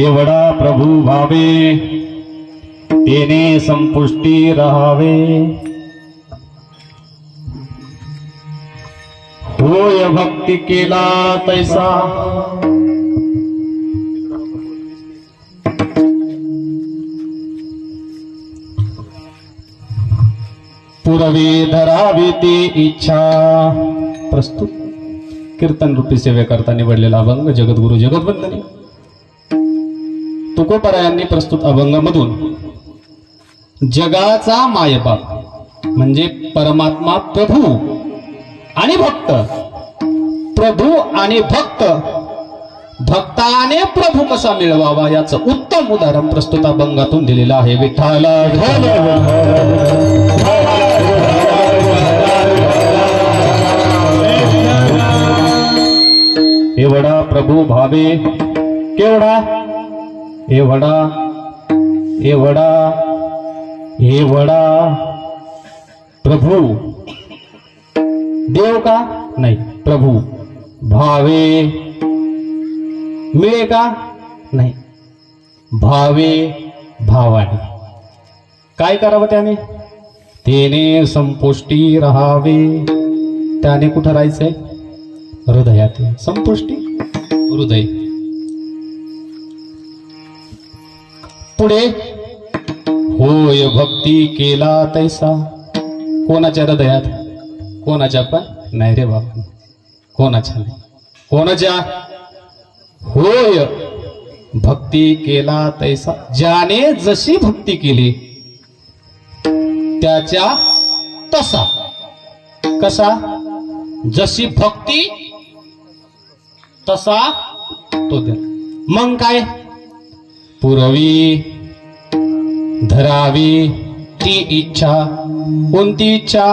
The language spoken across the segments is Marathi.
एवढा प्रभु भावे तेने संपुष्टी रहावे। होय भक्ती केला तैसा पुरवी धरावी ती इच्छा। प्रस्तुत कीर्तन रूपी सेवे करता निवडलेला अभंग जगद्गुरु जगद्वंदनी तुकोबरायांनी प्रस्तुत अभंगामधून जगाचा मायबाप म्हणजे परमात्मा प्रभू आणि भक्त, प्रभू आणि भक्त, भक्ताने प्रभू कसा मिळवावा याचं उत्तम उदाहरण प्रस्तुत अभंगातून दिलेलं आहे। विठ्ठल एवढा प्रभू भावे केवढा, एवढा एवढा एवढा प्रभू देव का नाही, प्रभू भावे मिळे का नाही, भावे भावाने काय करावं त्याने, तेने संपुष्टी राहावे। त्याने कुठं राहायचंय, हृदयात संपुष्टी हृदय। पुढे होय भक्ती केला तैसा, कोणाच्या हृदयात, कोणाच्या पण नाही रे बाबा, कोणाच्या नाही, कोणाच्या, होय भक्ती केला तैसा, ज्याने जशी भक्ती केली त्याच्या तसा, कसा, जशी भक्ती तसा तो दे। मग काय, पुरवी धरावी ती इच्छा, कोणती इच्छा,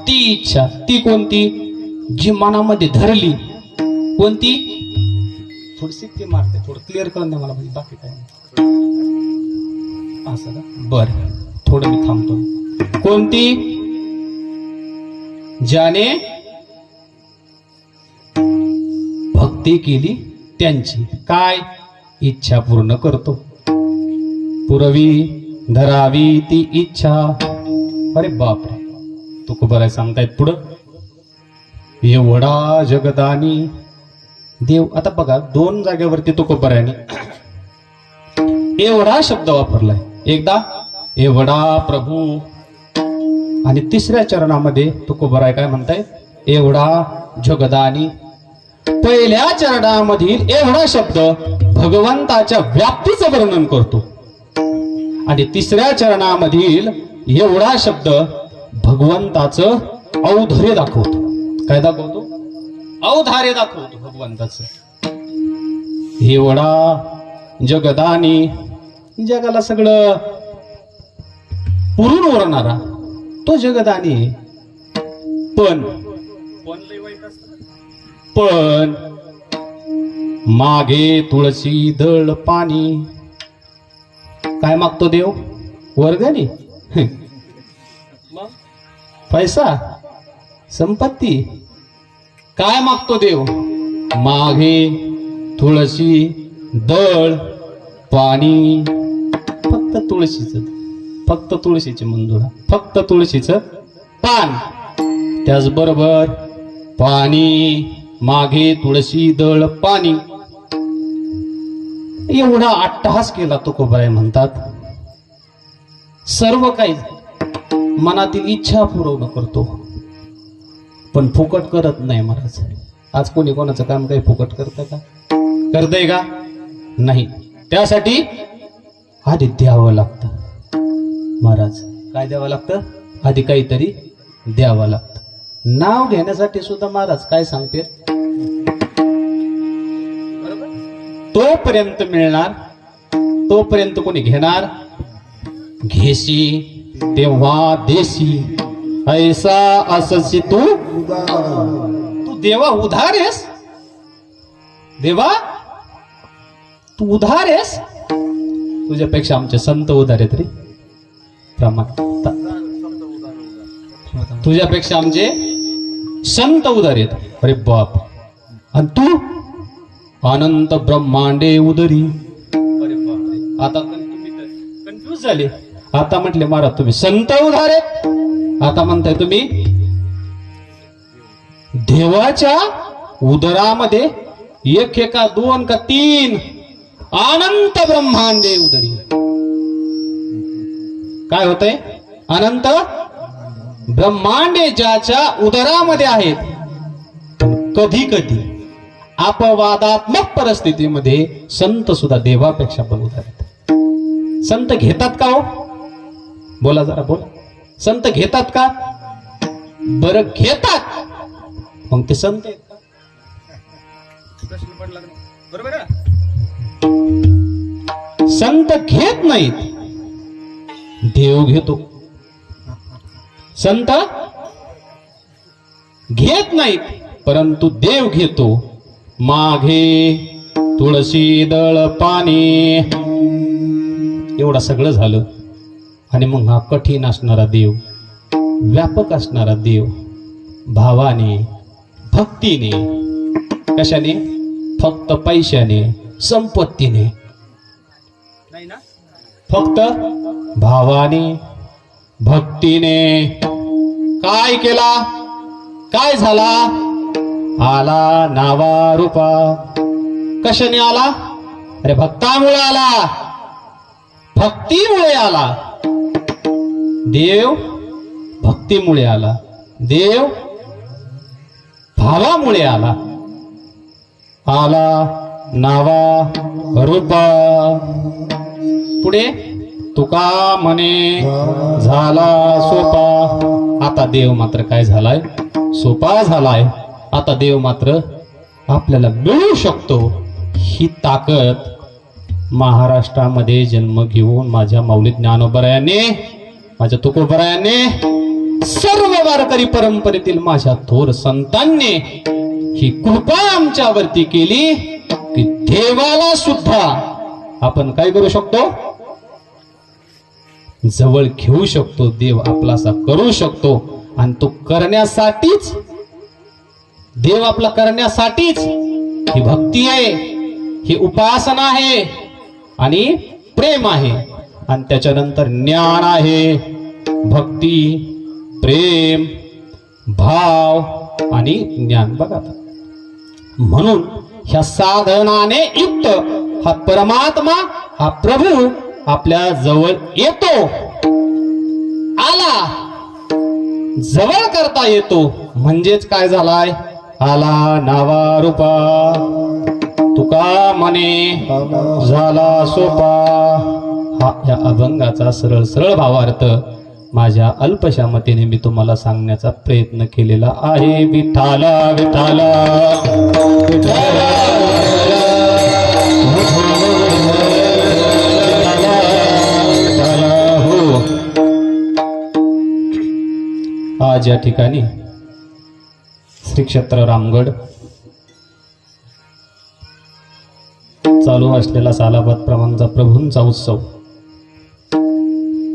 ती इच्छा, ती कोणती, जी मनामध्ये धरली, कोणती, थोडीशी ती मारते, थोडं क्लिअर करून द्या मला, म्हणजे बाकी काय असं का, बर थोडं मी थांबतो। कोणती, ज्याने भक्ती केली त्यांची काय इच्छा पूर्ण करतो। पुरवी धरावी ती इच्छा, अरे बापरे, तुकोबराय सांगतायत पुढं, एवढा जगदानी देव। आता बघा दोन जागेवरती तुकोबरायाने एवढा शब्द वापरलाय, एकदा एवढा प्रभू आणि तिसऱ्या चरणामध्ये तुकोबराय काय म्हणताय, एवढा जगदानी। पहिल्या चरणामधील एवढा शब्द भगवंताच्या व्याप्तीचं वर्णन करतो आणि तिसऱ्या चरणामधील एवढा शब्द भगवंताचं औदार्य दाखवतो। काय दाखवतो, औदार्य दाखवतो भगवंताचं। एवढा जगदानी, जगाला सगळं पुरून उरणारा तो जगदानी। पण मागे तुळशी दळ पाणी, काय मागतो देव, वर्गणी, पैसा, संपत्ती, काय मागतो देव, मागे तुळशी दळ पाणी, फक्त तुळशीचं, फक्त तुळशीची मंजुळा, फक्त तुळशीचं पान, त्याचबरोबर पाणी, मागे तुळशी दळ पाणी। एवढा अट्टहास केला तुकोबराय म्हणतात, सर्व काही मनातील इच्छा पूर्ण करतो पण फुकट करत नाही महाराज। आज कोणी कोणाचं काम काही फुकट करतं का, करतंय का, नाही। त्यासाठी आधी द्यावं लागतं महाराज, काय द्यावं लागतं, आधी काहीतरी द्यावं लागतं। नाव घेण्यासाठी सुद्धा महाराज काय सांगते, तोपर्यंत मिळणार, तोपर्यंत कोणी घेणार, घेशी तेव्हा देशी, ऐसा अससी तू, तू देवा उधार आहेस, देवा तू उधार आहेस, तुझ्यापेक्षा आमचे संत उधार आहेत रे प्रमाण, तुझ्यापेक्षा आमचे संत उदार आहेत. अरे बाप. आणि तू अनंत ब्रह्मांडे उदरी. अरे बाप. आता तुम्ही कन्फ्यूज झाले. आता म्हटले महाराज तुम्ही संत उदार आहेत, आता म्हणताय तुम्ही देवाच्या उदरामध्ये एक एका दोन का तीन अनंत ब्रह्मांडे उदरी. काय होतंय? अनंत ब्रह्मांडे ज्याच्या उदरामध्ये आहेत. कधी कधी अपवादात्मक परिस्थितीमध्ये संत सुद्धा देवापेक्षा पण उदार आहेत. संत घेतात का हो? बोला जरा बोल. संत घेतात का? बरं घेतात, मग ते संत आहेत का? प्रश्न पडला बरोबर आहे. संत घेत नाहीत, देव घेतो. संत घेत नाहीत परंतु देव घेतो. माघे तुळशी दळ पाणी, एवढं सगळं झालं. आणि मग हा कठीण असणारा देव, व्यापक असणारा देव, भावाने भक्तीने, कशाने? फक्त पैशाने संपत्तीने नाही ना, फक्त भावाने भक्तीने काय केला? काय झाला? आला नावा रूपा. कशाने आला? अरे भक्तामुळे आला, भक्तीमुळे आला. देव भक्तीमुळे आला, देव भावामुळे आला. आला नावा रूपा. पुढे तुका म्हणे झाला सोपा. आता देव मात्र काय झालाय? सोपा झालाय. आता देव मात्र आपल्याला मिळू शकतो. ही ताकद महाराष्ट्रामध्ये जन्म घेऊन माझ्या माऊली ज्ञानोबरायाने, माझ्या तुकोबरायाने, सर्व वारकरी परंपरेतील माझ्या थोर संतांनी ही कृपा आमच्यावरती केली की देवाला सुद्धा आपण काय करू शकतो? जवळ घेऊ शकतो. देव आपलासा करू शकतो. आणि तो करण्यासाठीच, देव आपला करण्यासाठीच ही भक्ती आहे, ही उपासना आहे आणि प्रेम आहे. आणि त्याच्यानंतर ज्ञान आहे. भक्ती, प्रेम, भाव आणि ज्ञान. बघा म्हणून ह्या साधनाने युक्त हा परमात्मा, हा प्रभू आपल्या जवळ येतो. आला, जवळ करता येतो. म्हणजेच काय झालाय? आला नावा रूपा. तुका म्हणे झाला सोपा. हा या अभंगाचा सरळ सरळ भावार्थ माझ्या अल्पशा मतेने मी तुम्हाला सांगण्याचा प्रयत्न केलेला आहे. विठाला विठाला हो. आज या ठिकाणी श्री क्षेत्र रामगड चालू असलेला सालाबाद प्रमाणचा प्रभूंचा उत्सव,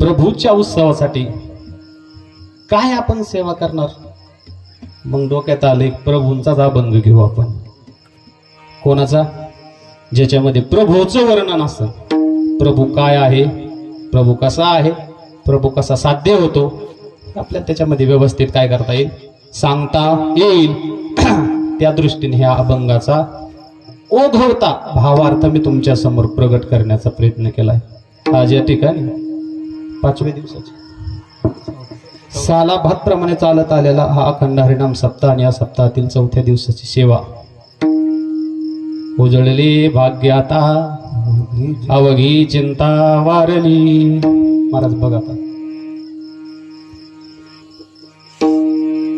प्रभूच्या उत्सवासाठी काय आपण सेवा करणार? मग डोक्यात आले प्रभूंचाच अभंग घेऊ आपण. कोणाचा? ज्याच्यामध्ये प्रभूचं वर्णन असतं. प्रभू काय आहे, प्रभू कसा आहे, प्रभू कसा साध्य होतो, आपल्याला त्याच्यामध्ये व्यवस्थित काय करता येईल, सांगता येईल. त्या दृष्टीने ह्या अभंगाचा ओघवता भावार्थ मी तुमच्या समोर प्रगट करण्याचा प्रयत्न केलाय. आज या ठिकाणी 5व्या दिवसाची सालाभात प्रमाणे चालत आलेला हा अखंड हरिनाम सप्ताह आणि या सप्ताहातील 4थ्या दिवसाची सेवा. उजळले भाग्याता अवघी चिंता वारली. महाराज बघा, आता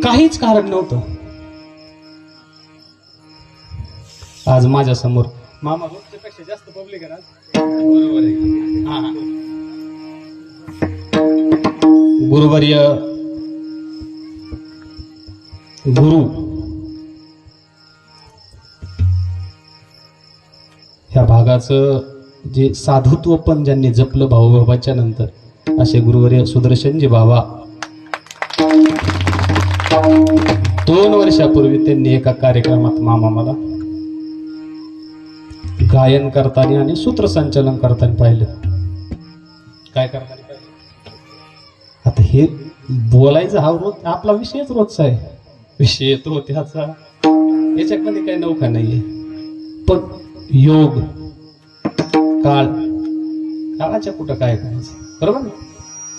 काहीच कारण नव्हतं. आज माझ्या समोर मामा रोजच्यापेक्षा जास्त पब्लिक आहे ना. बरोबर आहे. गुरुवर्य, गुरु ह्या भागाचं जे साधुत्व पण ज्यांनी जपलं भाऊबाबाच्या नंतर असे गुरुवर्य सुदर्शनजी बाबा 2 वर्षापूर्वी त्यांनी एका कार्यक्रमात मामा मला गायन करताना आणि सूत्रसंचालन करताना पाहिलं. काय करताना पाहिलं? आता हे बोलायचं हा रोज आपला विषयच रोजचा आहे. विषय येतो त्याचा, याच्यामध्ये काही नौका नाहीये. पण योग काळाच्या कुठं काय करायचं, बरोबर ना?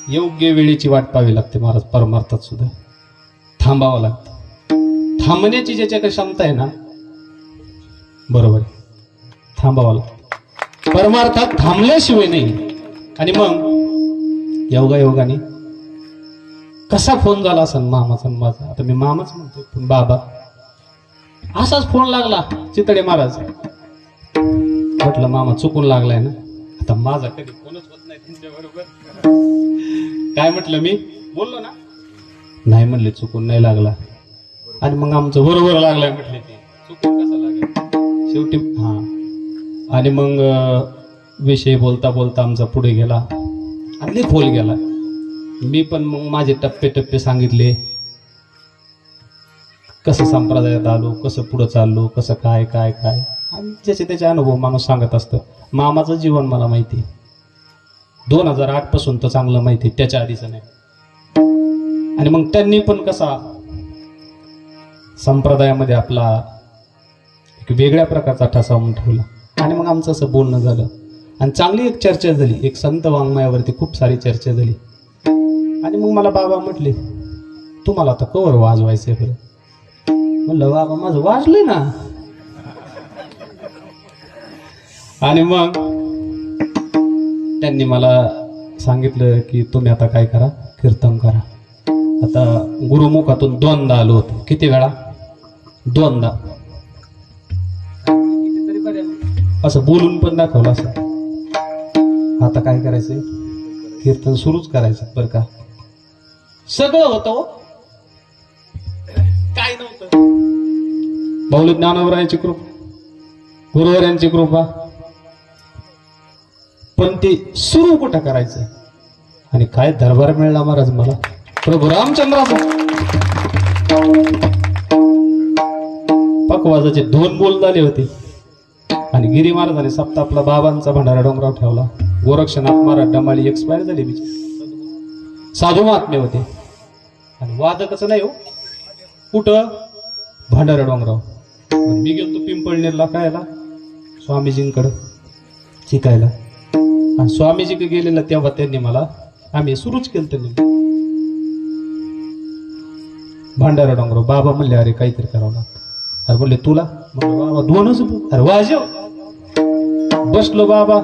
योग्य वेळेची वाट पाहावी लागते महाराज. परमार्थात सुद्धा थांबावं लागतं. थांबण्याची ज्याच्याकडे क्षमता आहे ना, बरोबर आहे, थांबावं लागतं. परमार्थात थांबल्याशिवाय नाही. आणि मग योगाने कसा फोन झाला असेल मामाचा माझा, आता मी मामाच म्हणतो पण बाबा, असाच फोन लागला चितळे महाराज. म्हटलं मामा चुकून लागलाय ना, आता माझा कधी फोनच होत नाही तुमच्या बरोबर. काय म्हटलं मी बोललो ना, नाही म्हणले चुकून नाही लागला. आणि मग आमचं बरोबर लागलाय म्हटले, ते चुकून कसं लागेल शेवटी. हा, आणि मग विषय बोलता बोलता आमचा पुढे गेला आणि खोल गेला. मी पण मग माझे टप्पे सांगितले, कसं संप्रदायात आलो, कसं पुढं चाललो, कसं काय काय काय, आणि ज्याचे त्याचे अनुभव माणूस सांगत असतं. मामाचं जीवन मला माहिती, 2008 पासून तर चांगलं माहिती, त्याच्या आधीच नाही. आणि मग त्यांनी पण कसा संप्रदायामध्ये आपला एक वेगळ्या प्रकारचा ठसा म्हणून ठेवला. आणि मग आमचं असं बोलणं झालं आणि चांगली एक चर्चा झाली. एक संत वाङ्मयावरती खूप सारी चर्चा झाली. आणि मग मला बाबा म्हटले, तुम्हाला आता कवर वाजवायचंय बरं? म्हणलं बाबा माझं वाजलंय ना. आणि मग त्यांनी मला सांगितलं की तुम्ही आता काय करा, कीर्तन करा. आता गुरुमुखातून 2दा आलो होतो. किती वेळा? 2दा. असं बोलून पण दाखवलं असं. आता काय करायचंय, कीर्तन सुरूच करायचं बरं का. सगळं होतं, काय नव्हतं. बाऊली ज्ञानोबरायांची कृपा, गुरुवारांची कृपा, पण ते सुरू कुठं करायचं. आणि काय दरबार मिळला महाराज मला, प्रभू रामचंद्राचा. पकवाजाचे 2 बोल झाले होते. आणि गिरी महाराजांनी सप्तापला बाबांचा भंडारा डोंगराव ठेवला. गोरक्षनाथ महाराज डमाळी एक्सपायर झाले बिचारे, साधू महात्मे होते. आणि वादकच नाही हो, कुठं? भंडारा डोंगराव. मी गेलो पिंपळनेरला कायला, स्वामीजींकडं शिकायला. आणि स्वामीजी गेलेला तेव्हा त्यांनी मला, आम्ही सुरूच केलं त्यांनी भंडारा डोंगराव. बाबा म्हणले अरे काहीतरी करावं लागतं. अरे बोलले तुला? म्हणलं बाबा 2च. अरे वाजव. बसलो बाबा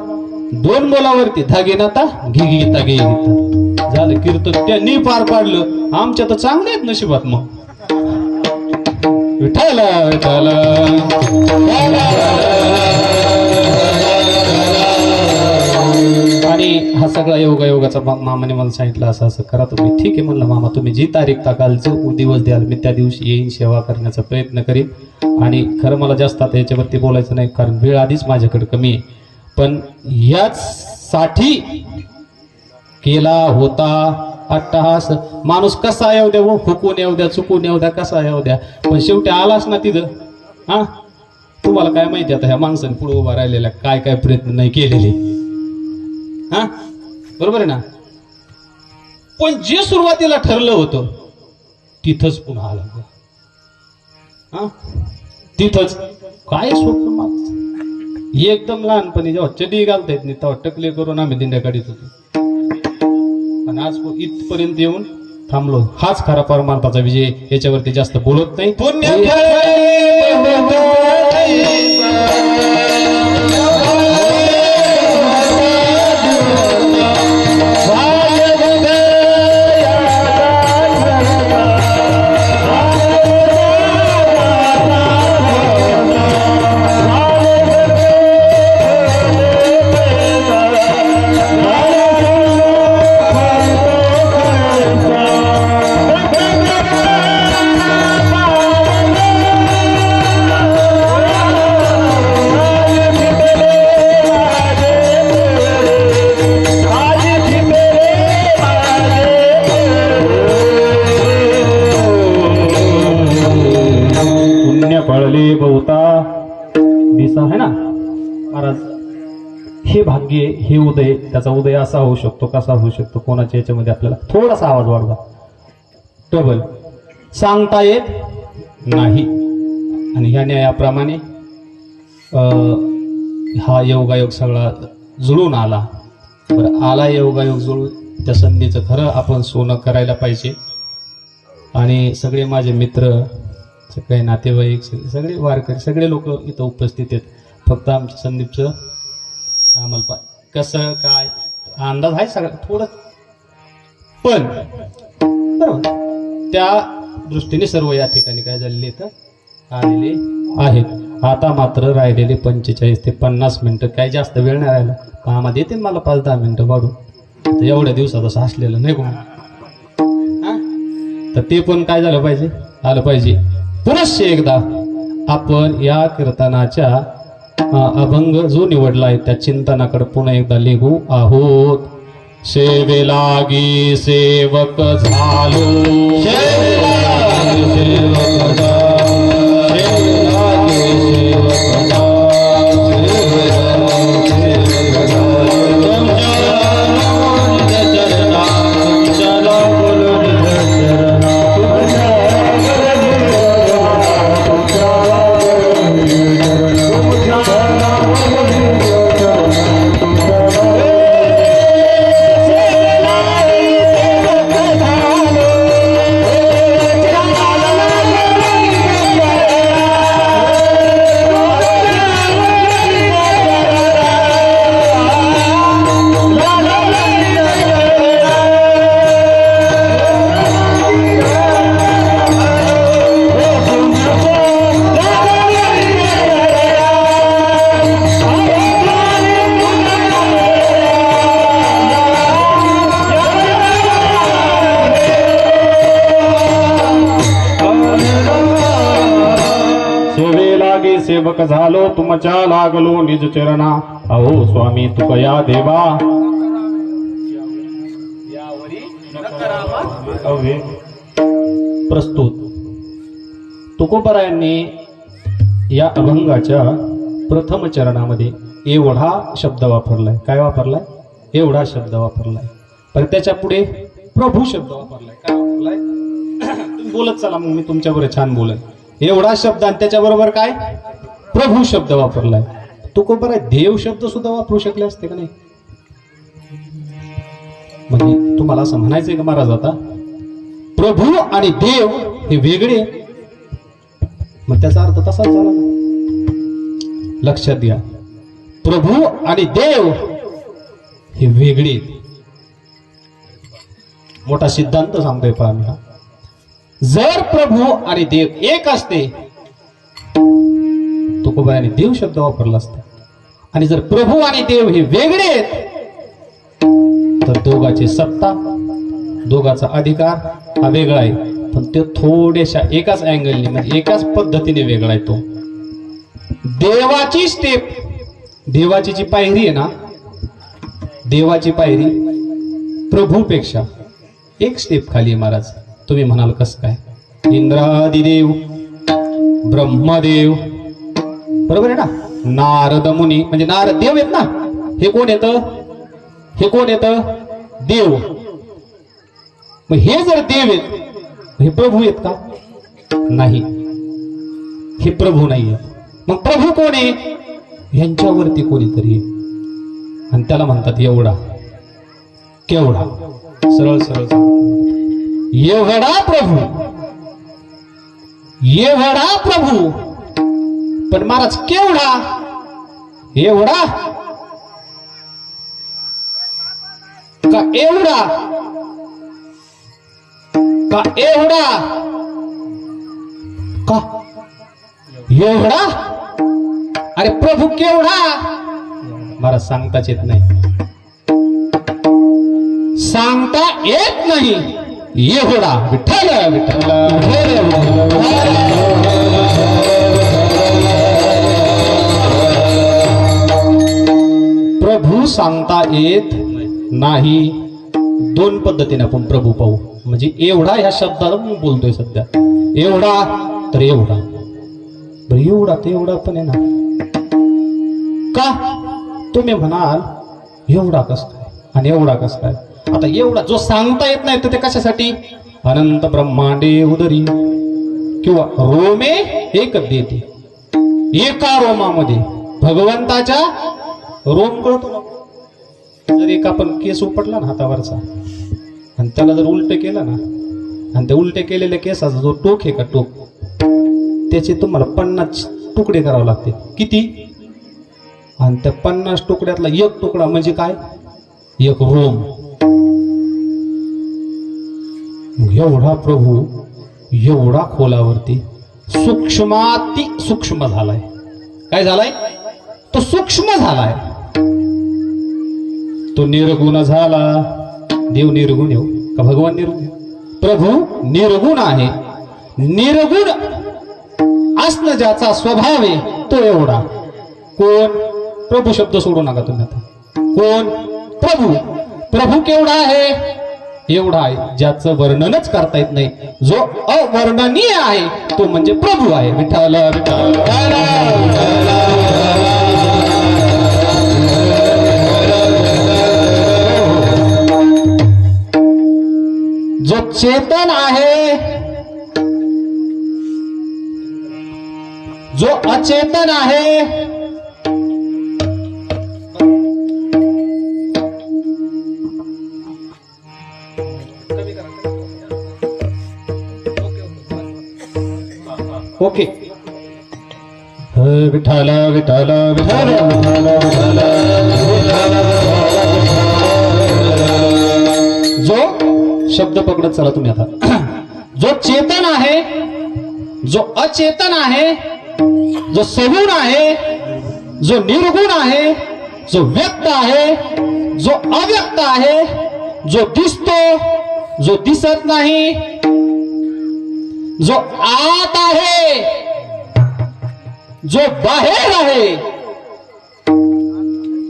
2 बोलावरती, धागे नाता घे गीता घे गीता झालं. कीर्तन त्यांनी पार पाडलं. आमच्या तर चांगले आहेत नशिबात. मग विठाला विठाला आणि हा सगळा योगाचा मामाने मला सांगितलं असं असं करा तुम्ही. ठीक आहे म्हणलं मामा, तुम्ही जी तारीख टाकाल, जो दिवस द्याल, मी त्या दिवशी येईन, सेवा करण्याचा प्रयत्न करीन. आणि खरं मला जास्त आता याच्यावरती बोलायचं नाही, कारण वेळ आधीच माझ्याकडे कमी आहे. पण याच साठी केला होता अट्टहास. माणूस कसा येऊ द्या, हुकून येऊ द्या, चुकून येऊ द्या, कसा येऊ द्या, पण शेवटी आलाच ना तिथं. हा, तुम्हाला काय माहिती आता ह्या माणसाने पुढे उभा राहिलेला काय काय प्रयत्न नाही केलेले. हा, बरोबर आहे ना. पण जे सुरुवातीला ठरलं होतं तिथंच पुन्हा आलं. हा, तिथंच काय स्वप्न मागचं. एकदम लहानपणी जेव्हा चडी घालता येत नाही तेव्हा टकले करून आम्ही दिंड्या काढीत होतो. आणि आज इथपर्यंत येऊन थांबलो. हाच खरा परमार्थाचा विजय. याच्यावरती जास्त बोलत नाही. पुण्य पळले बहुता दिसा है ना महाराज. हे भाग्य, हे उदय, त्याचा उदय असा होऊ शकतो, कसा होऊ शकतो, कोणाच्या याच्यामध्ये आपल्याला थोडासा आवाज वाढवा. डबल सांगता येत नाही. आणि ह्या न्यायाप्रमाणे हा योगायोग सगळा जुळून आला. बरं, आला योगायोग जुळून, त्या संधीचं खरं आपण सोनं करायला पाहिजे. आणि सगळे माझे मित्र, सगळे नातेवाईक, सगळे वारकरी, सगळे लोक इथं उपस्थित आहेत. फक्त आमच्या संदीपचं आम्हाला कसं काय अंदाज आहे सगळं थोडं, पण बरोबर त्या दृष्टीने सर्व या ठिकाणी काय झालेले तर आलेले आहेत. आता मात्र राहिलेले 45 ते 50 मिनिटं, काय जास्त वेळ नाही राहिला. कामात येते मला 5-10 मिनिटं वाढून. एवढ्या दिवसात असं हसलेलं नाही कोण, तर ते पण काय झालं पाहिजे, आलं पाहिजे. पुनश्च एकदा आपण या कीर्तनाच्या अभंग जो निवडलाय त्या चिंतनाकडे पुन्हा एकदा लिहू आहोत. सेवे लागी सेवक झालो, सेवक झालो तुमच्या लागलो निज चरणा. अहो स्वामी तुकया देवा प्रस्तुत. तुकोबरायांनी या अभंगाच्या प्रथम चरणामध्ये एवढा शब्द वापरलाय. काय वापरलाय? एवढा शब्द वापरलाय. पण त्याच्या पुढे प्रभू शब्द वापरलाय. काय वापरलाय? तुम्ही बोलत चला, मग मी तुमच्याबरोबर छान बोलेन. एवढा शब्द आणि त्याच्याबरोबर काय प्रभू शब्द वापरलाय. तुकोबराय देव शब्द सुद्धा वापरू शकले असते का नाही? म्हणजे तुम्हाला असं म्हणायचंय का महाराज आता प्रभू आणि देव हे वेगळे, मग त्याचा अर्थ तसाच झाला ना. लक्षात घ्या, प्रभू आणि देव हे वेगळे. मोठा सिद्धांत सांगतोय पहा मी. जर प्रभू आणि देव एक असते तुकोबाराने देव शब्द वापरला असता. आणि जर प्रभू आणि देव हे वेगळे आहेत तर दोघाची सत्ता, दोघाचा अधिकार हा वेगळा आहे. पण ते थोड्याशा एकाच अँगलने म्हणजे एकाच पद्धतीने वेगळा आहे. तो देवाची स्टेप, देवाची जी पायरी आहे ना, देवाची पायरी प्रभूपेक्षा एक स्टेप खाली आहे महाराज. तुम्ही म्हणाल कसं काय? इंद्रादिदेव, ब्रह्मदेव, बरोबर आहे ना. नारद मुनी म्हणजे नारद देव आहेत ना. हे कोण येतं? हे कोण येतं? देव. मग हे जर देव आहेत, हे प्रभू आहेत का? नाही, हे प्रभू नाहीये. मग प्रभू कोण आहे? यांच्यावरती कोणीतरी आहे. आणि त्याला म्हणतात एवढा. केवढा? सरळ सरळ एवढा प्रभू, एवढा प्रभू. पण महाराज केवढा? एवढा का एवढा? का एवढा? का एवढा? अरे प्रभू केवढा? महाराज सांगताच येत नाही. सांगता येत नाही. एवढा. विठ्ठल विठ्ठल. प्रभू सांगता येत नाही. दोन पद्धतीने आपण प्रभू पाहू. म्हणजे एवढा ह्या शब्दाला मी बोलतोय सध्या. एवढा तर एवढा. बरं एवढा ते एवढा पण आहे ना का? तुम्ही म्हणाल एवढा कस काय आणि एवढा कस काय? आता एवढा जो सांगता येत नाही तर ते कशासाठी? अनंत ब्रह्मांडे उदरी किंवा रोमे एक देते, एका रोमामध्ये भगवंताच्या रोम कळतो ना. जर एक आपण केस उपटला ना हातावरचा आणि त्याला जर उलट केलं ना आणि त्या उलटे केलेल्या केसाचा जो टोक आहे का टोक, त्याचे तुम्हाला 50 तुकडे करावे लागते. किती? आणि त्या 50 तुकड्यातला एक तुकडा म्हणजे काय? एक रोम. एवढा प्रभू एवढा खोलावरती सूक्ष्माती सूक्ष्म झालाय. काय झालाय? तो सूक्ष्म झालाय. तो निर्गुण झाला. देव निर्गुण येऊ का भगवान निर्गुण? प्रभू निर्गुण आहे. निर्गुण असणं ज्याचा स्वभाव आहे तो एवढा. कोण? प्रभू शब्द सोडू नका तुम्ही आता. कोण? प्रभू. प्रभू केवढा आहे? एवढा आहे ज्याचं वर्णनच करता येत नाही. जो अवर्णनीय आहे तो म्हणजे प्रभू आहे. विठ्ठल विठ्ठल. जो चेतन आहे, जो अचेतन आहे, ओके. विठ्ठल विठ्ठल विठ्ठल विठ्ठल. जो शब्द पकडत चला तुम्ही आता. जो चेतन आहे, जो अचेतन आहे, जो सगुण आहे, जो निर्गुण आहे, जो व्यक्त आहे, जो अव्यक्त आहे, जो दिसतो, जो दिसत नाही, जो आत आहे, जो बाहेर आहे,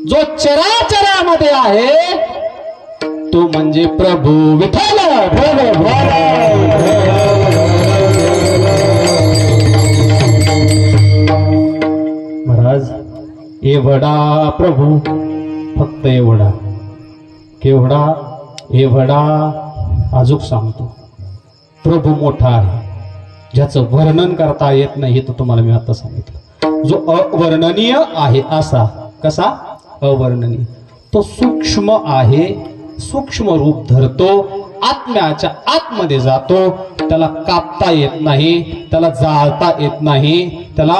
जो चराचरामध्ये आहे तो म्हणजे प्रभू. विठ्ठल. महाराज एवढा प्रभू, फक्त एवढा. केवढा? एवढा. अजून सांगतो प्रभू मोठा आहे ज्याचं वर्णन करता येत नाही. हे तर तुम्हाला मी आता सांगितलं. जो अवर्णनीय आहे असा. कसा? अवर्णनीय. तो सूक्ष्म आहे. सूक्ष्म रूप धरतो, आत्म्याच्या आतमध्ये जातो. त्याला कापता येत नाही, त्याला जाळता येत नाही, त्याला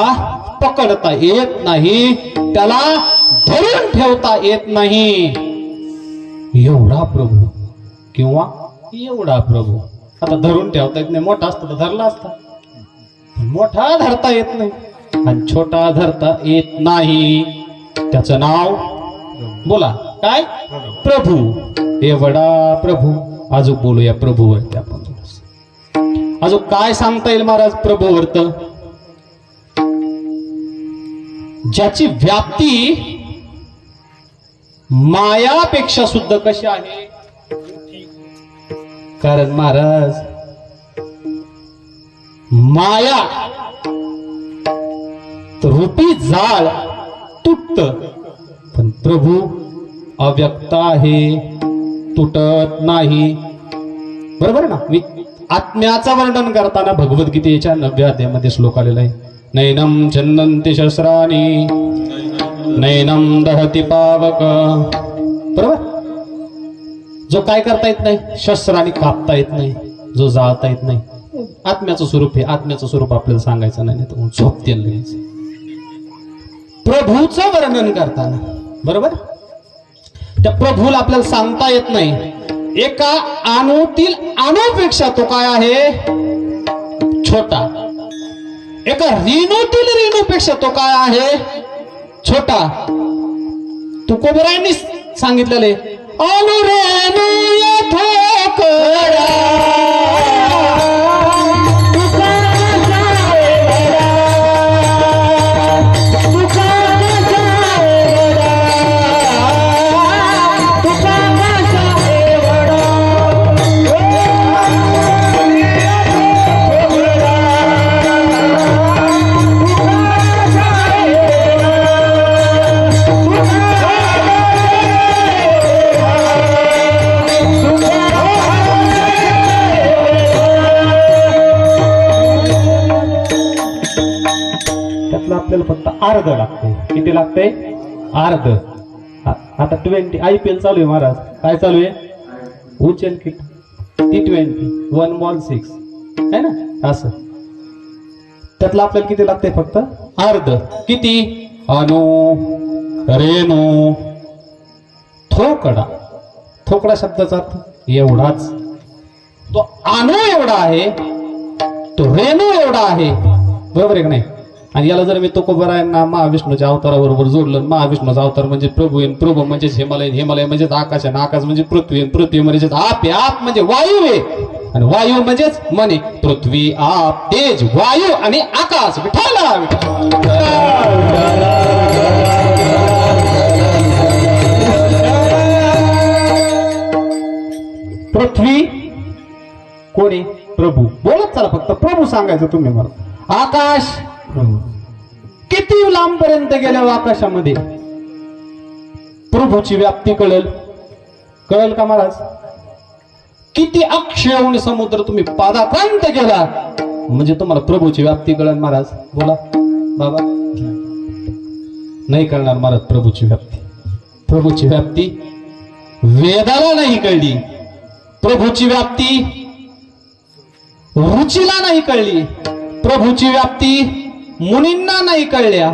पकडता येत नाही, त्याला धरून ठेवता येत नाही. एवढा प्रभू किंवा एवढा प्रभू. आता धरून ठेवता येत नाही. मोठा असता तर धरला असता. मोठा धरता येत नाही आणि छोटा धरता येत नाही. त्याचं नाव बोला. काय? प्रभू. एवढा प्रभू. अजून बोलूया प्रभूवरती आपण. अजून काय सांगता येईल महाराज प्रभूवरत? ज्याची व्याप्ती मायापेक्षा सुद्धा कशी आहे? कारण महाराज माया रूपी जाळ तुटत, पण प्रभू अव्यक्त आहे, तुटत नाही. बरोबर ना? आत्म्याचं वर्णन करताना भगवद्गीतेच्या 9व्या अध्यायामध्ये श्लोक आलेला आहे. नैनम छन्नन्ति शस्त्राणि नैनम दहति पावक. बरोबर? जो काय करता येत नाही, शस्त्राने कापता येत नाही, जो जाळता येत नाही, आत्म्याचं स्वरूप आहे. आत्म्याचं स्वरूप आपल्याला सांगायचं नाही तर झोपते. प्रभूचं वर्णन करताना बरोबर त्या प्रभूला आपल्याला सांगता येत नाही. एका अणूतील अणूपेक्षा तो काय आहे? छोटा. एका रेणूतील रेणूपेक्षा तो काय आहे? छोटा. तुकोबरायांनी सांगितलेले अनुरेणू यथोकरा आपल्याला फक्त अर्ध लागते. किती लागते? अर्ध. आता 20 IPL चालू आहे महाराज. काय चालू आहे? उचल किट T20 1 बॉल 6 है ना असं. त्यातलं आपल्याला किती लागते? फक्त अर्ध. किती? अनु रेणू थोकडा. थोकडा शब्दाचा अर्थ एवढाच. तो अणू एवढा आहे, तो रेणू एवढा आहे. बरोबर आहे का नाही? आणि याला जर मी तुकोबरायांना महाविष्णूच्या अवताराबरोबर जोडलं, महाविष्णूचा अवतार म्हणजे प्रभू आहे, प्रभू म्हणजेच हिमालय, हिमालय म्हणजेच आकाश आहे, आकाश म्हणजे पृथ्वी आहे, पृथ्वी म्हणजेच आप आहे, आप म्हणजे वायू आहे, आणि वायू म्हणजेच मन आहे. पृथ्वी, आप, तेज, वायू आणि आकाश. विठाला पृथ्वी कोणी? प्रभू. बोलत चला, फक्त प्रभू सांगायचं तुम्ही मला. आकाश किती लांबपर्यंत गेल्या आकाशामध्ये प्रभूची व्याप्ती कळेल. कळेल का महाराज? किती अक्षय समुद्र तुम्ही पादाक्रांत केला म्हणजे तुम्हाला प्रभूची व्याप्ती कळेल महाराज. बोला बाबा. नाही कळणार महाराज प्रभूची व्याप्ती. प्रभूची व्याप्ती वेदाला नाही कळली, प्रभूची व्याप्ती रुचीला नाही कळली, प्रभूची व्याप्ती मुनींना नाही कळल्या,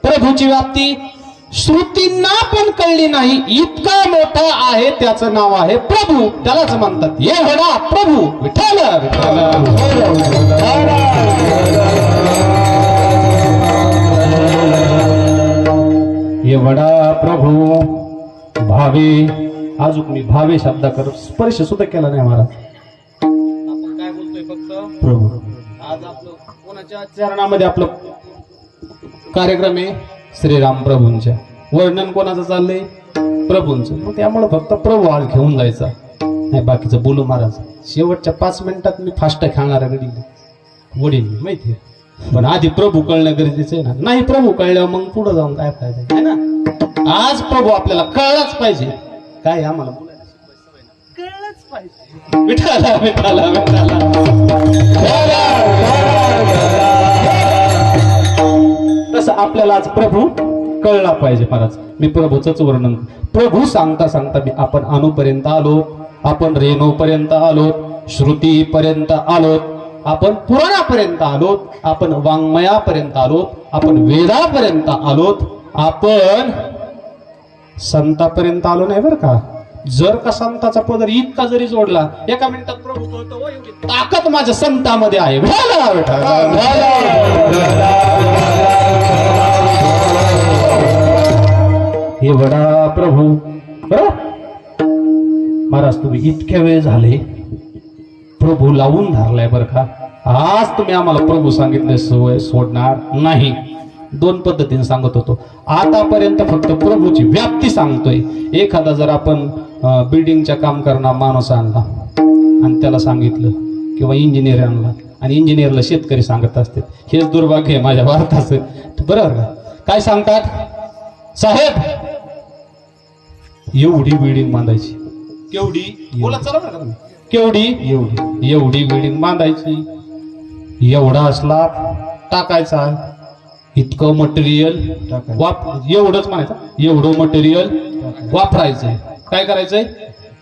प्रभूची व्याप्ती श्रुतींना पण कळली नाही. इतका मोठा आहे, त्याचं नाव आहे प्रभू. त्यालाच म्हणतात एवढा प्रभू. विठ्ठल एवढा प्रभू भावे. अजून मी भावे शब्दाकर स्पर्श सुद्धा केला नाही महाराज. आपण काय बोलतोय? फक्त प्रभू. आज आपलं कोणाच्या चरणामध्ये आपलं कार्यक्रम आहे? श्रीराम प्रभूंच्या. वर्णन कोणाचं चाललंय? प्रभूंचं. मग त्यामुळे फक्त प्रभू आज घेऊन जायचा नाही, बाकीचं बोलू महाराज. शेवटच्या 5 मिनिटात मी फास्ट खेळणारा वडील माहिती आहे, पण आधी प्रभू कळणं गरजेचं आहे ना. नाही प्रभू कळल्यावर मग पुढे जाऊन काय फायदा आहे ना. आज प्रभू आपल्याला कळलाच पाहिजे. काय आम्हाला बोलायला कळलंच पाहिजे. विठाला विठाला विठाला. तसं आपल्याला आज प्रभू कळला पाहिजे महाराज. मी प्रभूचंच वर्णन. प्रभू सांगता सांगता मी आपण अणुपर्यंत आलो, आपण रेणूपर्यंत आलो, श्रुतीपर्यंत आलो, आपण पुराणापर्यंत आलो, आपण वाङ्मयापर्यंत आलो, आपण वेदापर्यंत आलो, आपण संतापर्यंत आलो नाही बरं का. जर का संताचा पदर इतका जरी जोडला, एका मिनिटात प्रभू कळतो, एवढी ताकद माझ्या संतामध्ये आहे. एवढा प्रभू. बरोबर महाराज, तुम्ही इतक्या वेळ झाले प्रभू लावून धरलाय बरं का. आज तुम्ही आम्हाला प्रभू सांगितले सोय सोडणार नाही. 2 पद्धतीने सांगत होतो. आतापर्यंत फक्त प्रभूची व्याप्ती सांगतोय. एखादा जर आपण बिल्डिंगच्या काम करणार माणूस आणला आणि त्याला सांगितलं, किंवा इंजिनियर आणला आणि इंजिनियरला शेतकरी सांगत असते, हेच दुर्भाग्य आहे माझ्या भारताचं. बरोबर का? काय सांगतात? साहेब एवढी बिल्डिंग बांधायची. केवढी? बोला चला बरं का. केवढी? एवढी. एवढी बिल्डिंग बांधायची, एवढा स्लॅब टाकायचा, इतकं मटेरियल एवढंच म्हणायचं, एवढं मटेरियल वापरायचंय. काय करायचंय?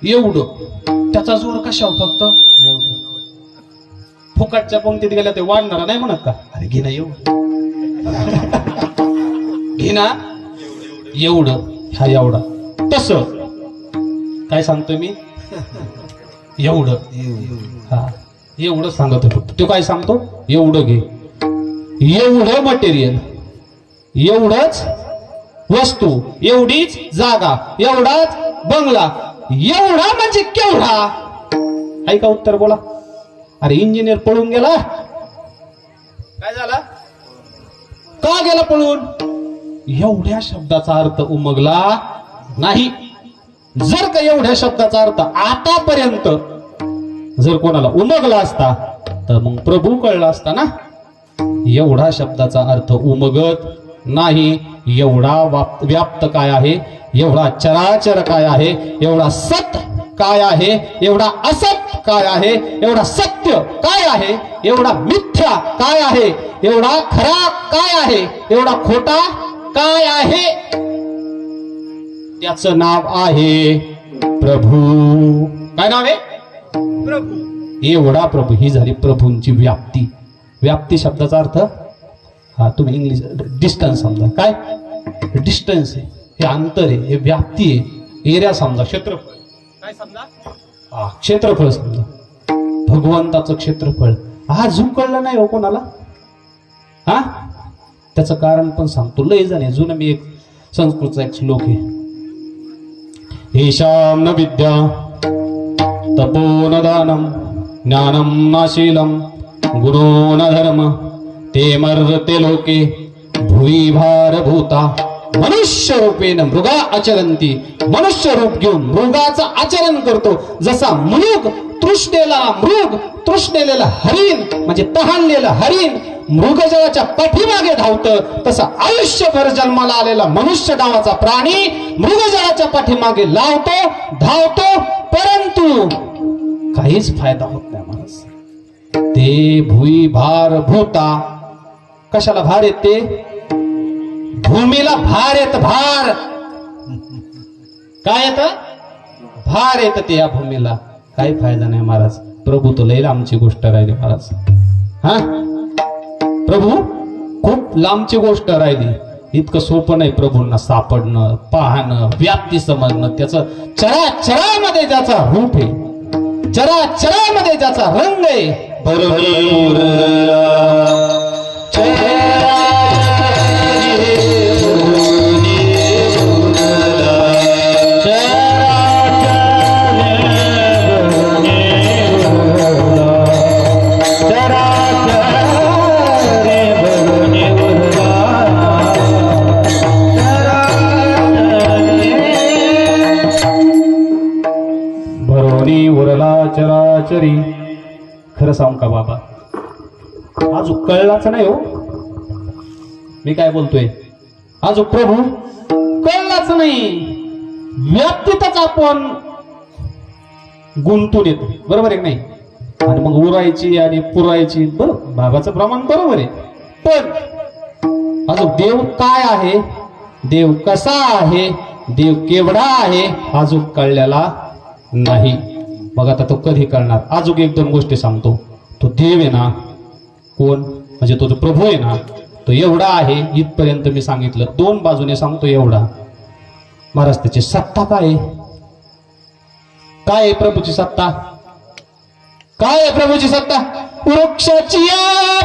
एवढं. त्याचा जोर कशावर? फक्त फुकटच्या पंक्तीत गेल्या ते वाढणारा नाही म्हणत का? अरे घे ना एवढं, घे ना एवढं, हा एवढा. तस काय सांगतोय मी? एवढं. हा एवढं सांगतोय फक्त. तो काय सांगतो? एवढं घे, एवढं मटेरियल, एवढंच वस्तू, एवढीच जागा, एवढाच बंगला. एवढा म्हणजे केवढा? ऐका उत्तर बोला. अरे इंजिनियर पळून गेला. काय झाला? का गेला पळून? एवढ्या शब्दाचा अर्थ उमगला नाही. जर का एवढ्या शब्दाचा अर्थ आतापर्यंत जर कोणाला उमगला असता तर मग प्रभू कळला असता ना. एवढा शब्दाचा अर्थ उमगत नाही. एवढा व्याप्त काय आहे, एवढा चराचर काय आहे, एवढा सत काय आहे, एवढा असत काय आहे, एवढा सत्य काय आहे, एवढा मिथ्या काय आहे, एवढा खरा काय आहे, एवढा खोटा काय आहे. त्याचं नाव आहे प्रभू. काय नाव आहे? प्रभू. एवढा प्रभू. ही झाली प्रभूंची व्याप्ती. व्याप्ती शब्दाचा अर्थ हा तुम्ही इंग्लिश डिस्टन्स समजा. काय डिस्टन्स आहे, हे अंतर आहे, हे व्याप्ती आहे, एरिया समजा, क्षेत्रफळ. काय समजा? हा क्षेत्रफळ समजा. भगवंताचं क्षेत्रफळ अजून कळलं नाही हो कोणाला. हा त्याचं कारण पण सांगतो. लय जण आहे. जुनं मी एक संस्कृतचा एक श्लोक आहे. येषां न विद्या तपो न दानं ज्ञानं नाशीलं गुणो न धर्म ते मर्ते लोके भुवि भारभूता मनुष्य रूपेण मृगा आचरंती. मनुष्य रूप घेऊन मृगाचं आचरण करतो. जसा मृग तृष्णेलेला हरिण म्हणजे तहानलेलं हरिण मृगजळाच्या पाठीमागे धावतं, तसा आयुष्यभर जन्माला आलेला मनुष्य नावाचा प्राणी मृगजळाच्या पाठीमागे लावतो, धावतो, परंतु काहीच फायदा होत नाही माणूस. ते भुई भार भूता. कशाला भार येते? भूमीला भार येत. भार काय येत? भार येत ते या भूमीला. काही फायदा नाही महाराज. प्रभू तो लई लांबची गोष्ट राहिली महाराज. हा प्रभू खूप लांबची गोष्ट राहिली. इतकं सोपं नाही प्रभूंना सापडणं, पाहणं, व्याप्ती समजणं. त्याचं चराचरामध्ये ज्याचा रूप आहे, चराचरामध्ये ज्याचा रंग आहे. बरोबर चराचरी. खरं सांगू का बाबा, अजून कळलाच नाही हो मी काय बोलतोय. अजून प्रभू कळलाच नाही. व्याप्तीतच आपण गुंतून येतो. बरोबर आहे नाही? आणि मग उरायची आणि पुरायची. बरोबर बाबाचं प्रमाण बरोबर आहे. पण अजून देव काय आहे, देव कसा आहे, देव केवढा आहे अजून कळलेला नाही. मग आता तो कधी कळणार? अजून एक दोन गोष्टी सांगतो. तो देव आहे ना, कोण म्हणजे तो जो प्रभू आहे ना, तो एवढा आहे. इथपर्यंत मी सांगितलं. दोन बाजूने सांगतो एवढा. महाराज त्याची सत्ता काय आहे? काय आहे प्रभूची सत्ता? काय आहे प्रभूची सत्ता? वृक्षाची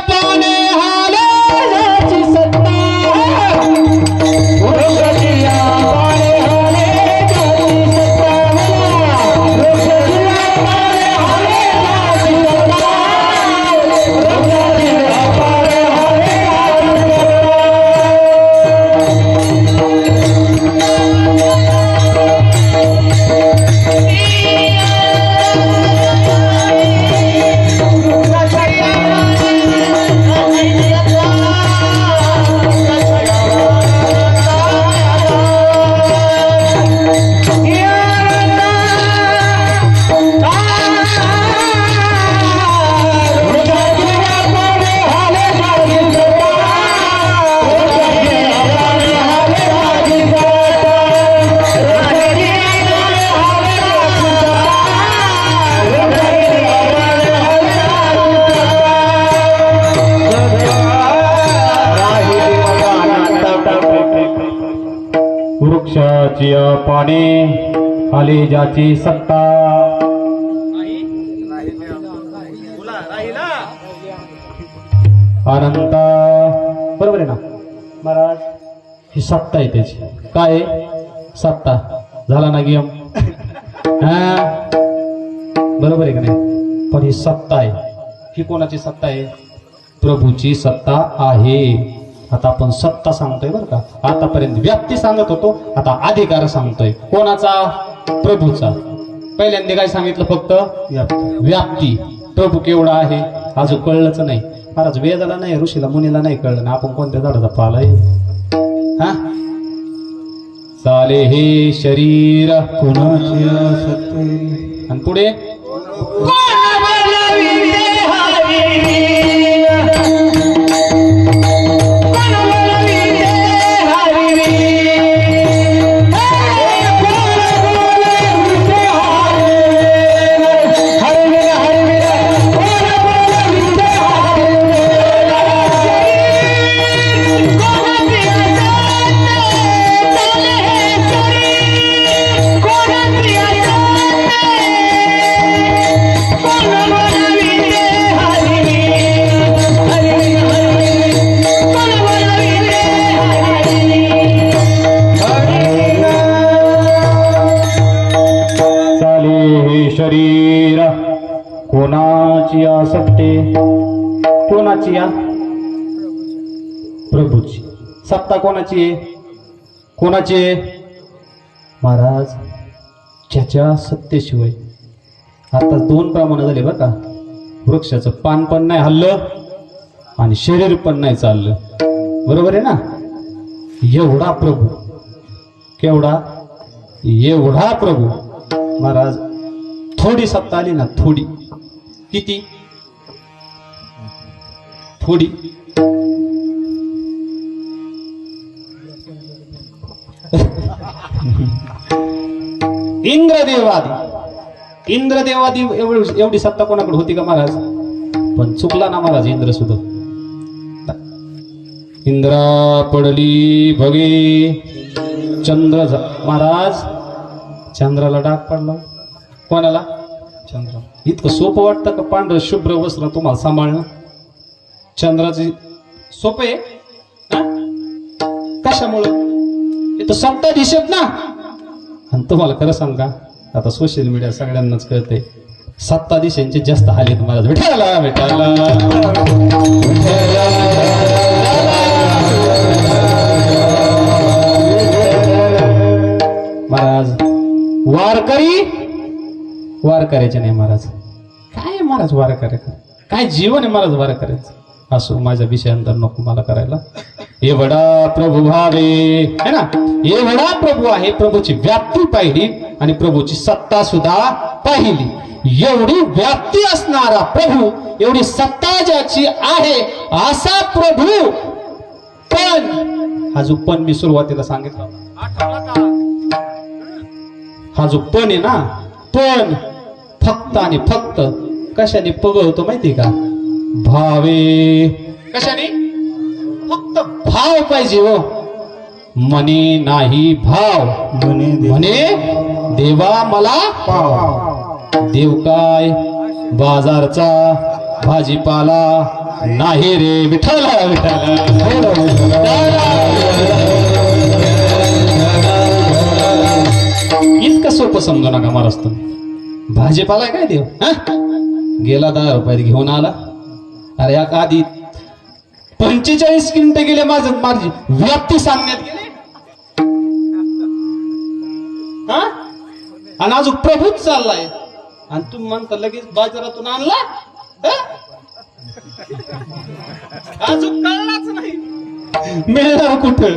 पाने हालण्याची सत्ता. वृक्षाची पाने आली ज्याची सत्ता. अनंत. बरोबर आहे ना महाराज? ही सत्ता आहे त्याची. काय सत्ता? झाला ना गेम? बरोबर आहे का नाही? पण ही सत्ता आहे. ही कोणाची सत्ता आहे? प्रभूची सत्ता आहे. आता आपण सत्ता सांगतोय बरं का. आतापर्यंत व्याप्ती सांगत होतो, आता अधिकार सांगतोय. कोणाचा? प्रभूचा. पहिल्यांदा काय सांगितलं? फक्त व्याप्ती. प्रभू केवढा आहे अजून कळलंच नाही महाराज. वेदाला नाही, ऋषीला मुनीला नाही कळलं ना आपण कोणत्या झाडाचा पाला आहे. हा चाले हे शरीर कुणाचे आणि पुढे कोणाची या प्रभूची. सत्ता कोणाची आहे कोणाची आहे महाराज ज्याच्या सत्तेशिवाय. आता दोन प्रमाण झाले बरं का, वृक्षाचं पान पण नाही हल्लं आणि शरीर पण नाही चाललं, बरोबर आहे ना. एवढा प्रभू, केवढा, एवढा प्रभू महाराज. थोडी सत्ता आली ना, थोडी, किती थोडी, इंद्रदेवादी एवढी सत्ता कोणाकडे होती का महाराज. पण चुकला ना महाराज इंद्र सुद्धा. इंद्रा पडली भगे चंद्र महाराज, चंद्राला डाग पडला. कोणाला चंद्र. इतकं सोपं वाटतं का पांढरं शुभ्र वस्त्र तुम्हाला सांभाळणं. चंद्राची सोपं आहे कशामुळे, इथं सत्ता दिसत ना. आणि तुम्हाला खरं सांगा, आता सोशल मीडिया सगळ्यांनाच कळतंय, सत्ताधीशांचे जास्त हाल आहेत महाराज. भेटायला भेटायला महाराज. वारकऱ्याचे नाही महाराज. काय महाराज वारकऱ्या, काय जीवन आहे महाराज वारकऱ्याचं. असो, माझ्या विषयांतर नको मला करायला. एवढा प्रभू भावे है ना, एवढा प्रभू आहे. प्रभूची व्याप्ती पाहिली आणि प्रभूची सत्ता सुद्धा पाहिली. एवढी व्याप्ती असणारा प्रभू, एवढी सत्ता ज्याची आहे असा प्रभू. पण हा जो पण मी सुरुवातीला सांगितलं, हा जो पण आहे ना, पण फक्त आणि फक्त कशाने पगळतो माहिती का, भावे. कशाने, फक्त भाव पाहिजे हो. मने नाही भाव, म्हणे देवा मला पाव. देव काय बाजारचा भाजीपाला नाही रे विठ्ठल इतकं सोपं समजू नका महाराज तुम्ही. भाजीपाला काय देव, गेला 10 रुपयात घेऊन आला. अरे या आधी 45 मिनिटं गेले माझी व्याप्ती सांगण्यात गेले, आणि अजून प्रभूच चाललाय. आणि तुम्ही म्हणता लगेच बाजारातून आणला, अजून कळलाच नाही. मिळणार कुठं,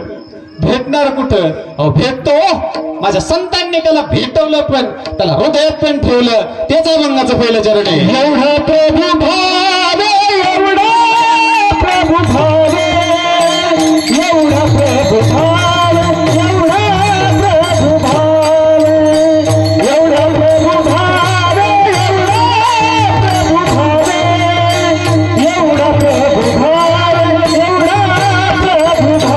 भेटणार कुठं. अहो भेटतो, माझ्या संतांनी त्याला भेटवलं, पण त्याला हृदयात पण ठेवलं. त्याचा मंगाचं पहिलं चरण आहे. एवढा प्रभू भावे, एवढा प्रभू भावे, एवढा प्रभू भावे, एवढा प्रभू भावे, एवढा प्रभू भावे, एवढा प्रभू भावे, एवढा प्रभू भावे,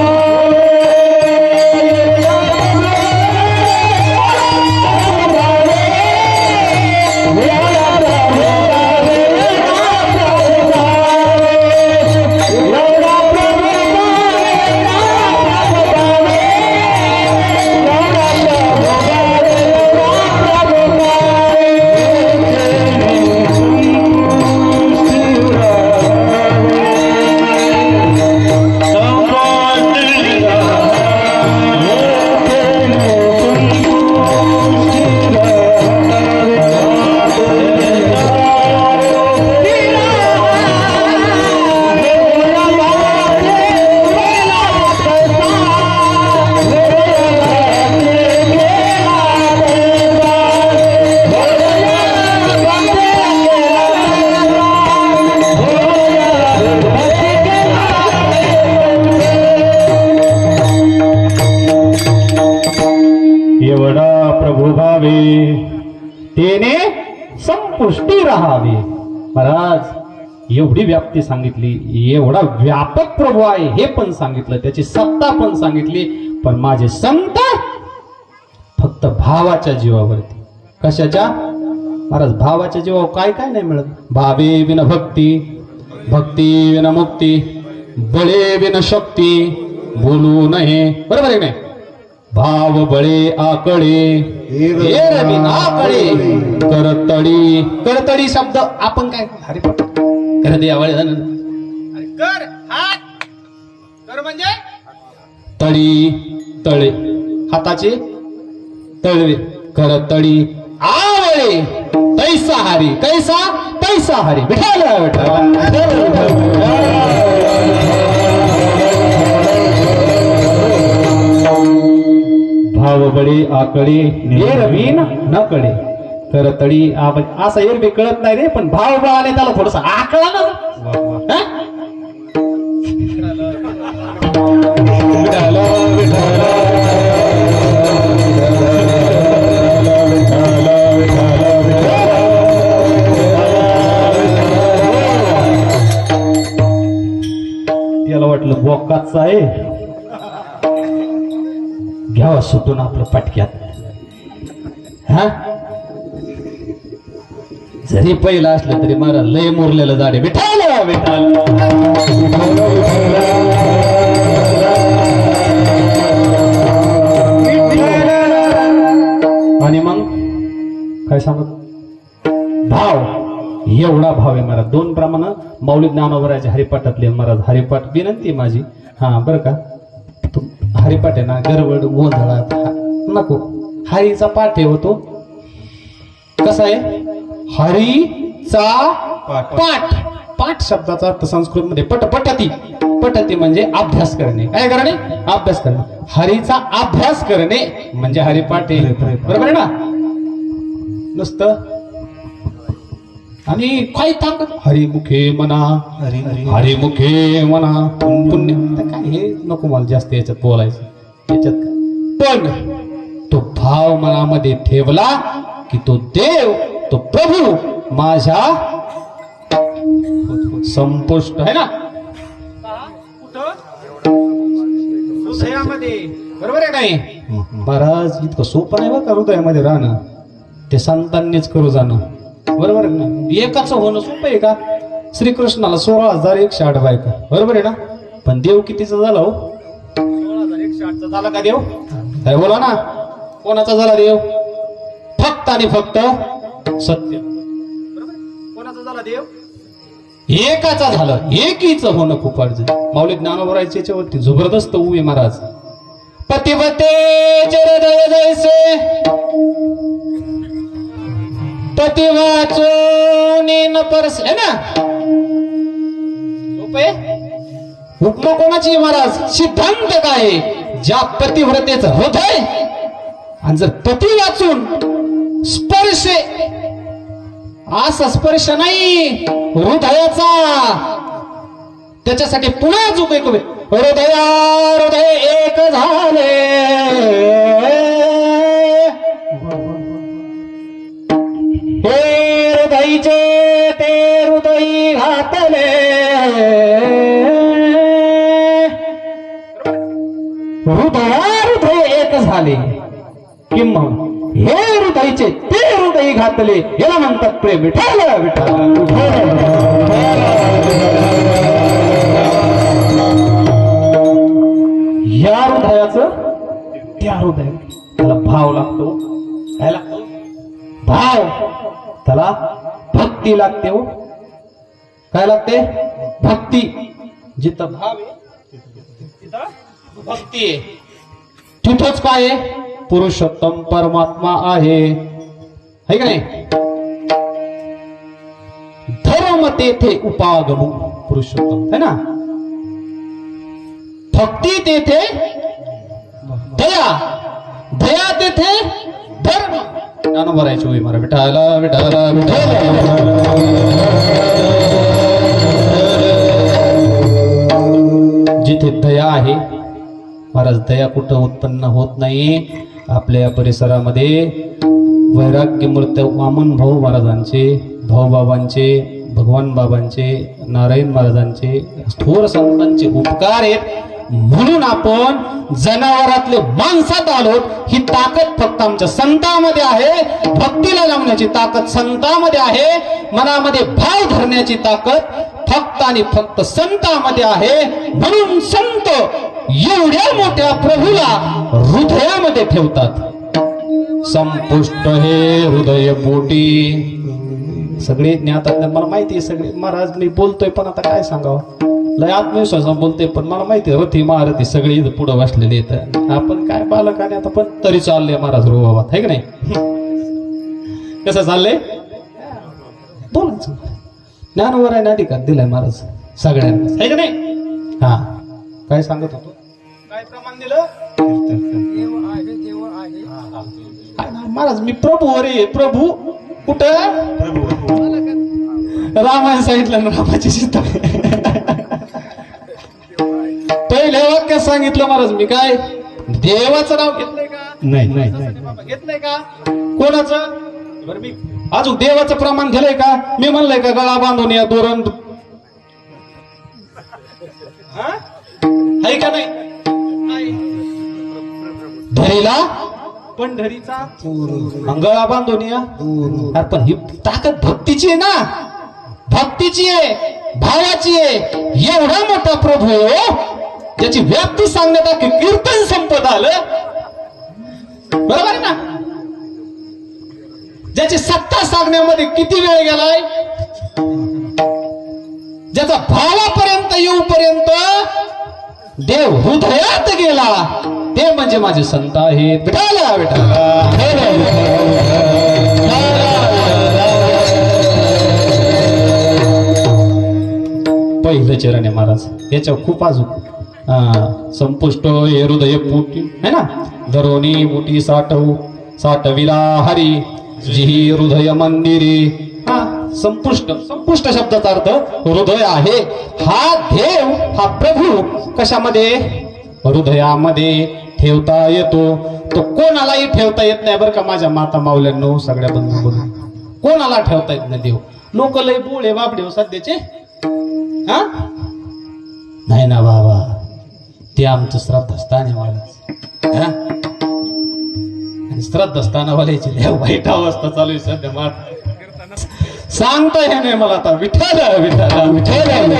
एवढा प्रभू भावे. तेने संपुष्टी राहावे. महाराज एवढी व्याप्ती सांगितली, एवढा व्यापक प्रभू आहे हे पण सांगितलं, त्याची सत्ता पण सांगितली. पण माझे संत फक्त भावाच्या जीवावरती. कशाच्या महाराज, भावाच्या जीवावर काय काय नाही मिळत. भावे विन भक्ती, भक्ती विन मुक्ती, बळे विन शक्ती, बोलू नये. बरोबर आहे नाही. भाव बळे आकडे, आकडे करतडी. करतडी शब्द आपण काय हरिपाठ कर द्यावळे कर हात कर म्हणजे तळी तळे हाताचे तळवे कर तळी आवळे तैसा हरी कैसा तैसा हरी विठाल भाव बडे आकडे एरवीन न कडे कर तळी असा एरवी कळत नाही रे पण भाव बळाने त्याला थोडस आकळा ना त्याला वाटलं बोकाच आहे घ्यावा सुटून आपलं पटक्यात हा जरी पहिला असलं तरी मला लय मुरलेलं जाडे विठाल विठाल आणि मग काय सांगत भाव एवढा भाव आहे महाराज दोन प्रमाण मौलिक ज्ञानोबराचे हरिपाठातले महाराज हरिपाठ विनंती माझी हा बरं का तू हरिपाठ आहे ना गरबड गोंधळात नको हरीचा पाठ आहे होतो कसा आहे हरीचा पाठ पाठ शब्दाचा अर्थ संस्कृत मध्ये पटती पटती म्हणजे अभ्यास करणे काय करणे अभ्यास करणे हरीचा अभ्यास करणे म्हणजे हरिपाठ आहे बरोबर आहे ना नुसतं आणि काय ताकद हरिमुखे म्हणा हरिमुखे म्हणा पुण्य काय हे नको मला जास्त याच्यात बोलायचं याच्यात पण तो भाव मनामध्ये ठेवला की तो देव तो प्रभू माझ्या संपुष्ट आहे ना हृदयामध्ये बरोबर आहे नाही महाराज इतकं सोपं नाही बरं का हृदयामध्ये राहणं ते संतांनीच करू जाणं बरोबर आहे ना एकाच होणं सोपं आहे का श्रीकृष्णाला 16,108 बायका बरोबर आहे ना पण देव कितीचा झाला हो 16,108 झाला का देव काय बोला ना कोणाचा झाला देव फक्त आणि फक्त सत्य कोणाचा झाला देव एकाचा झालं एकीच होणं खूप अडचण माऊली ज्ञानोबरायचे याच्यावरती जबरदस्त उभे महाराज पतिवते हृदय जैसे पती वाचून न परस है ना उपमा कोणाची महाराज सिद्धांत काय ज्या पतिव्रतेचं हृदय आणि जर पती वाचून स्पर्श असा स्पर्श नाही हृदयाचा त्याच्यासाठी पुन्हा जो काही कवे हृदया हृदय एक झाले हे हृदयचे ते हृदय घातले हृदया हृदय एक झाले किंवा हे हृदयचे ते हृदय घातले याला म्हणतात प्रेम विठाल विठाल या हृदयाचं त्या हृदय त्याला भाव लागतो काय लागतो भाव त्याला भक्ती लागते हो काय लागते भक्ती जिथं भाव आहे तिथं भक्ती आहे तिथंच काय आहे पुरुषोत्तम परमात्मा आहे का नाही धर्म तेथे उपागमू पुरुषोत्तम है ना भक्ती तेथे दया दया तेथे धर्म ज्ञानोबरायची होई मला विठाला विठाला जिथे दया आहे महाराज दया कुठं उत्पन्न होत नाही आपल्या या परिसरामध्ये वैराग्य मूर्त वामन भाऊ महाराजांचे भाऊबाबांचे भगवान बाबांचे नारायण महाराजांचे थोर संतांचे उपकार आहेत म्हणून आपण जनावरातले माणसात आलो ही ताकद फक्त आमच्या संतांमध्ये आहे भक्तीला लावण्याची ताकद संतांमध्ये आहे मनामध्ये भाव धरण्याची ताकद फक्त आणि फक्त संतांमध्ये आहे म्हणून संत एवढ्या मोठ्या प्रभूला हृदयामध्ये ठेवतात संपुष्ट हे हृदय पोटी सगळे ज्ञातात मला माहिती आहे सगळे महाराज मी बोलतोय पण आता काय सांगावं लय आत्मविश्वासानं बोलते, पण मला माहिती आहे रथी महारथी सगळे इथं पुढं बसलेले येत. आपण काय बालकाने आता पण तरी चालले महाराज रोबाबात आहे की नाही? कसं चाललंय बोलायचं. ज्ञानवर आहे ना अधिकार दिलाय महाराज सगळ्यांना आहे का नाही? हा काय सांगत होतो, काय प्रमाण दिलं महाराज? मी प्रभू अरे प्रभू कुठं? रामायण सांगितलं ना, रामाची सीता. पहिल्या वाक्यात सांगितलं महाराज मी काय देवाचं नाव घेतलंय का? नाही घेतलंय का? कोणाचं? बरं मी अजून देवाचं प्रमाण दिलंय का? मी म्हणलंय का गळा बांधून या दोरण आहे का नाही? धरीला पंढरीचा गळा बांधून या. अरे पण ही ताकद भक्तीची आहे ना, भक्तीची आहे, भावाची आहे. एवढा मोठा प्रभू ज्याची व्याप्ती सांगण्यात कीर्तन संपत आलं, बरोबर आहे ना? ज्याची सत्ता सांगण्यामध्ये किती वेळ गेलाय, ज्याचा भावापर्यंत येऊपर्यंत देव हृदयात गेला, ते म्हणजे माझे संत आहेत. विठाला विठाला पहिलं चरण आहे महाराज. याच्यावर खूप अजून संपुष्ट हे हृदय पोटी है ना, धरोनी मोठी साठविला हरी जी हृदय मंदिरे. हा संपुष्ट, संपुष्ट शब्दाचा अर्थ हृदय आहे. हा देव हा प्रभू कशामध्ये? हृदयामध्ये ठेवता येतो. तो कोणालाही ठेवता येत नाही बरं का माझ्या माता माऊल्यांनो, सगळ्या बंधू बघून कोणाला ठेवता येत नाही देव. लोक लय बोळे बाबडे सध्याचे. हा नाही ना बाबा, ते आमचं श्रद्धास्थान आहे महाराज. आणि श्रद्धास्थानावाल्याची लय वाईट अवस्था चालू आहे सध्या महाराज. सांगता हे नाही मला आता. विठ्ठल विठ्ठल विठ्ठल.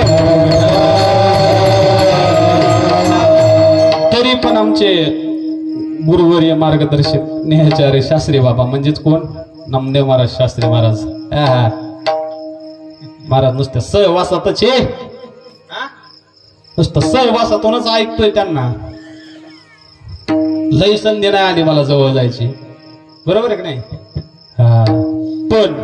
तरी पण आमचे गुरुवर्य मार्गदर्शक नेहाचार्य शास्त्री बाबा म्हणजेच कोण? नामदेव महाराज शास्त्री महाराज. महाराज नुसतं सहवासातच आहे, नुसतं सहवासातूनच ऐकतोय त्यांना. लई संधी नाही आली मला जवळ जायची, बरोबर आहे की नाही? हा पण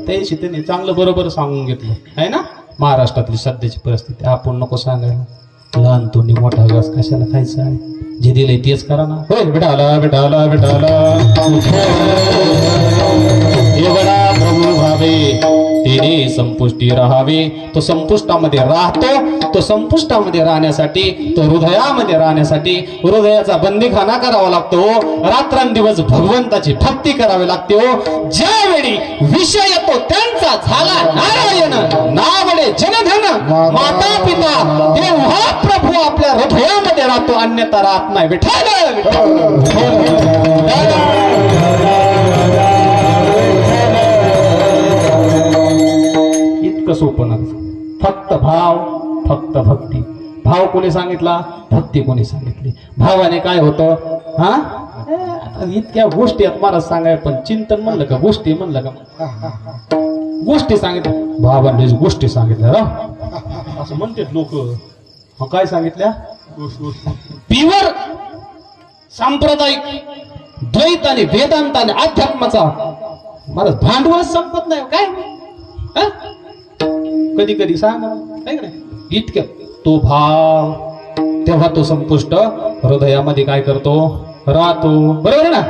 त्याशी त्यांनी चांगलं बरोबर सांगून घेतलं आहे ना. महाराष्ट्रातली सध्याची परिस्थिती आपण नको सांगायला. लहान तोंडी मोठा घास कशाला खायचा आहे? जे दिलंय तेच करा ना. होय विठाला विठाला विठाला एवढा प्रभू भावे तेने संपुष्टी राहावे. तो संपुष्टामध्ये राहतो. तो संपुष्टामध्ये राहण्यासाठी, तो हृदयामध्ये राहण्यासाठी हृदयाचा बंदीखाना करावा लागतो. रात्रंदिवस भगवंताची भक्ती करावी लागते. ज्यावेळी विषय येतो त्यांचा झाला नारायण, नावडे जनधन माता पिता, तेव्हा प्रभू आपल्या हृदयामध्ये राहतो, अन्यथा राहत नाही. विठ्ठल इतकं सोपं नाही. फक्त भाव, फक्त भक्ती. भाव कोणी सांगितला? भक्ती कोणी सांगितली? भावाने काय होतं? हा इतक्या गोष्टी आहेत महाराज सांगाय, पण चिंतन म्हणलं का, गोष्टी म्हणलं का, गोष्टी सांगितल्या भावाने, गोष्टी सांगितल्या असं म्हणते लोक. काय सांगितल्या? प्युअर सांप्रदायिक द्वैत आणि वेदांत आणि अध्यात्माचा महाराज भांडवलच संपत नाही काय. कधी कधी सांगा इतक्या तो भाव, तेव्हा तो संपुष्ट हृदयामध्ये काय करतो? राहतो. बरोबर आहे ना?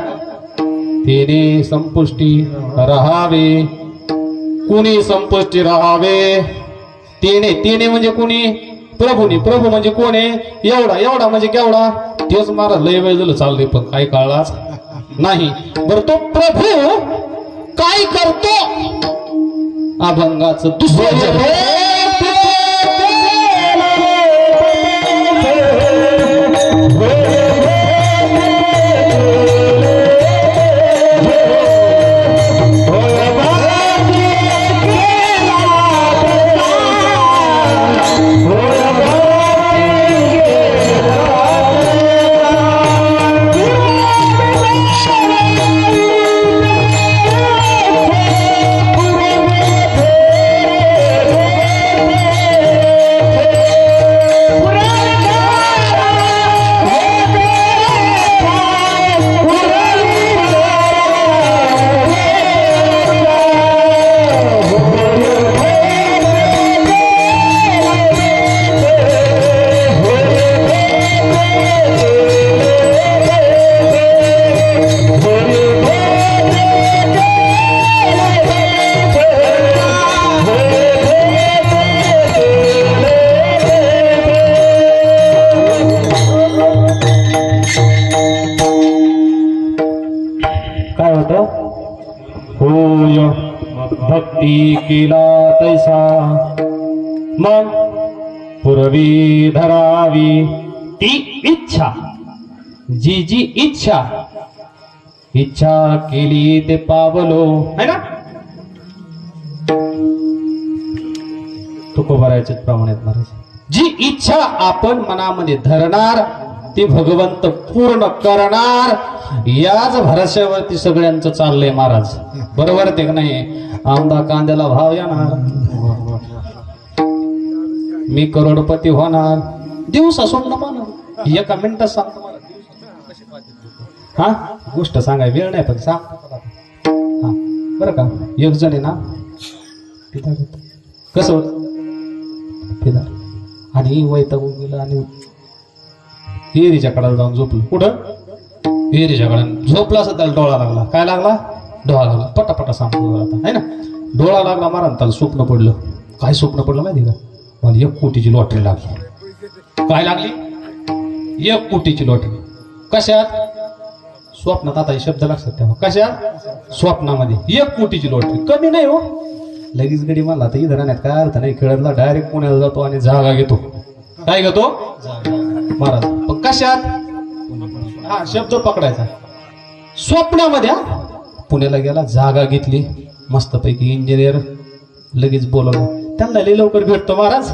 तेने संपुष्टी राहावे. कुणी संपुष्टी राहावे? तेने. तेने म्हणजे कुणी? प्रभूने. प्रभू म्हणजे कोण आहे? एवढा. एवढा म्हणजे केवढा? तेच महाराज लय वेळ झालं चाललंय, पण काही कळलाच नाही. बरं तो प्रभू काय करतो? अभंगाचं दुसरं पापी केला तैसा मग पूर्वी धरावी ती इच्छा जी जी इच्छा इच्छा केली ते पावलो है ना तुकोबारायचे प्रमाणे महाराज जी इच्छा आपण मनामध्ये धरणार ती भगवंत पूर्ण करणार याच भरवशावरती सगळ्यांचं चाललंय महाराज बरोबर ते का नाही आमदा कांद्याला भाव येणार मी करोडपती होणार दिवसा सोडणं मानणार एका मिनिटात सांगतो मला हा गोष्ट सांगाय वेळ नाही पण सांग हा बरं का एक जण आहे ना कसं पिदार आणि वैतागून गेलं आणि हिरीच्या कडाला जाऊन झोपलं कुठं हिरीच्या कडाने झोपला असं त्याला डोळा लागला काय लागला डोळा लागला पटापटा सांगतो आता है ना डोळा लागला मारा त्याला स्वप्न पडलं काय स्वप्न पडलं माहिती का मला 1 कोटीची लॉटरी लागली काय लागली 1 कोटीची लॉटरी कशात स्वप्नात आता हे शब्द लक्षात ठेवा कशात स्वप्नामध्ये 1 कोटीची लॉटरी कमी नाही हो लगेच गडी मला आता इथं राहण्यात काय अर्थ नाही खेळतला डायरेक्ट पुण्याला जातो आणि जागा घेतो काय घेतो महाराज पण कशात हा शब्द पकडायचा स्वप्नामध्ये पुण्याला गेला जागा घेतली मस्तपैकी इंजिनियर लगेच बोलवलं त्यांना लई लवकर भेटतो महाराज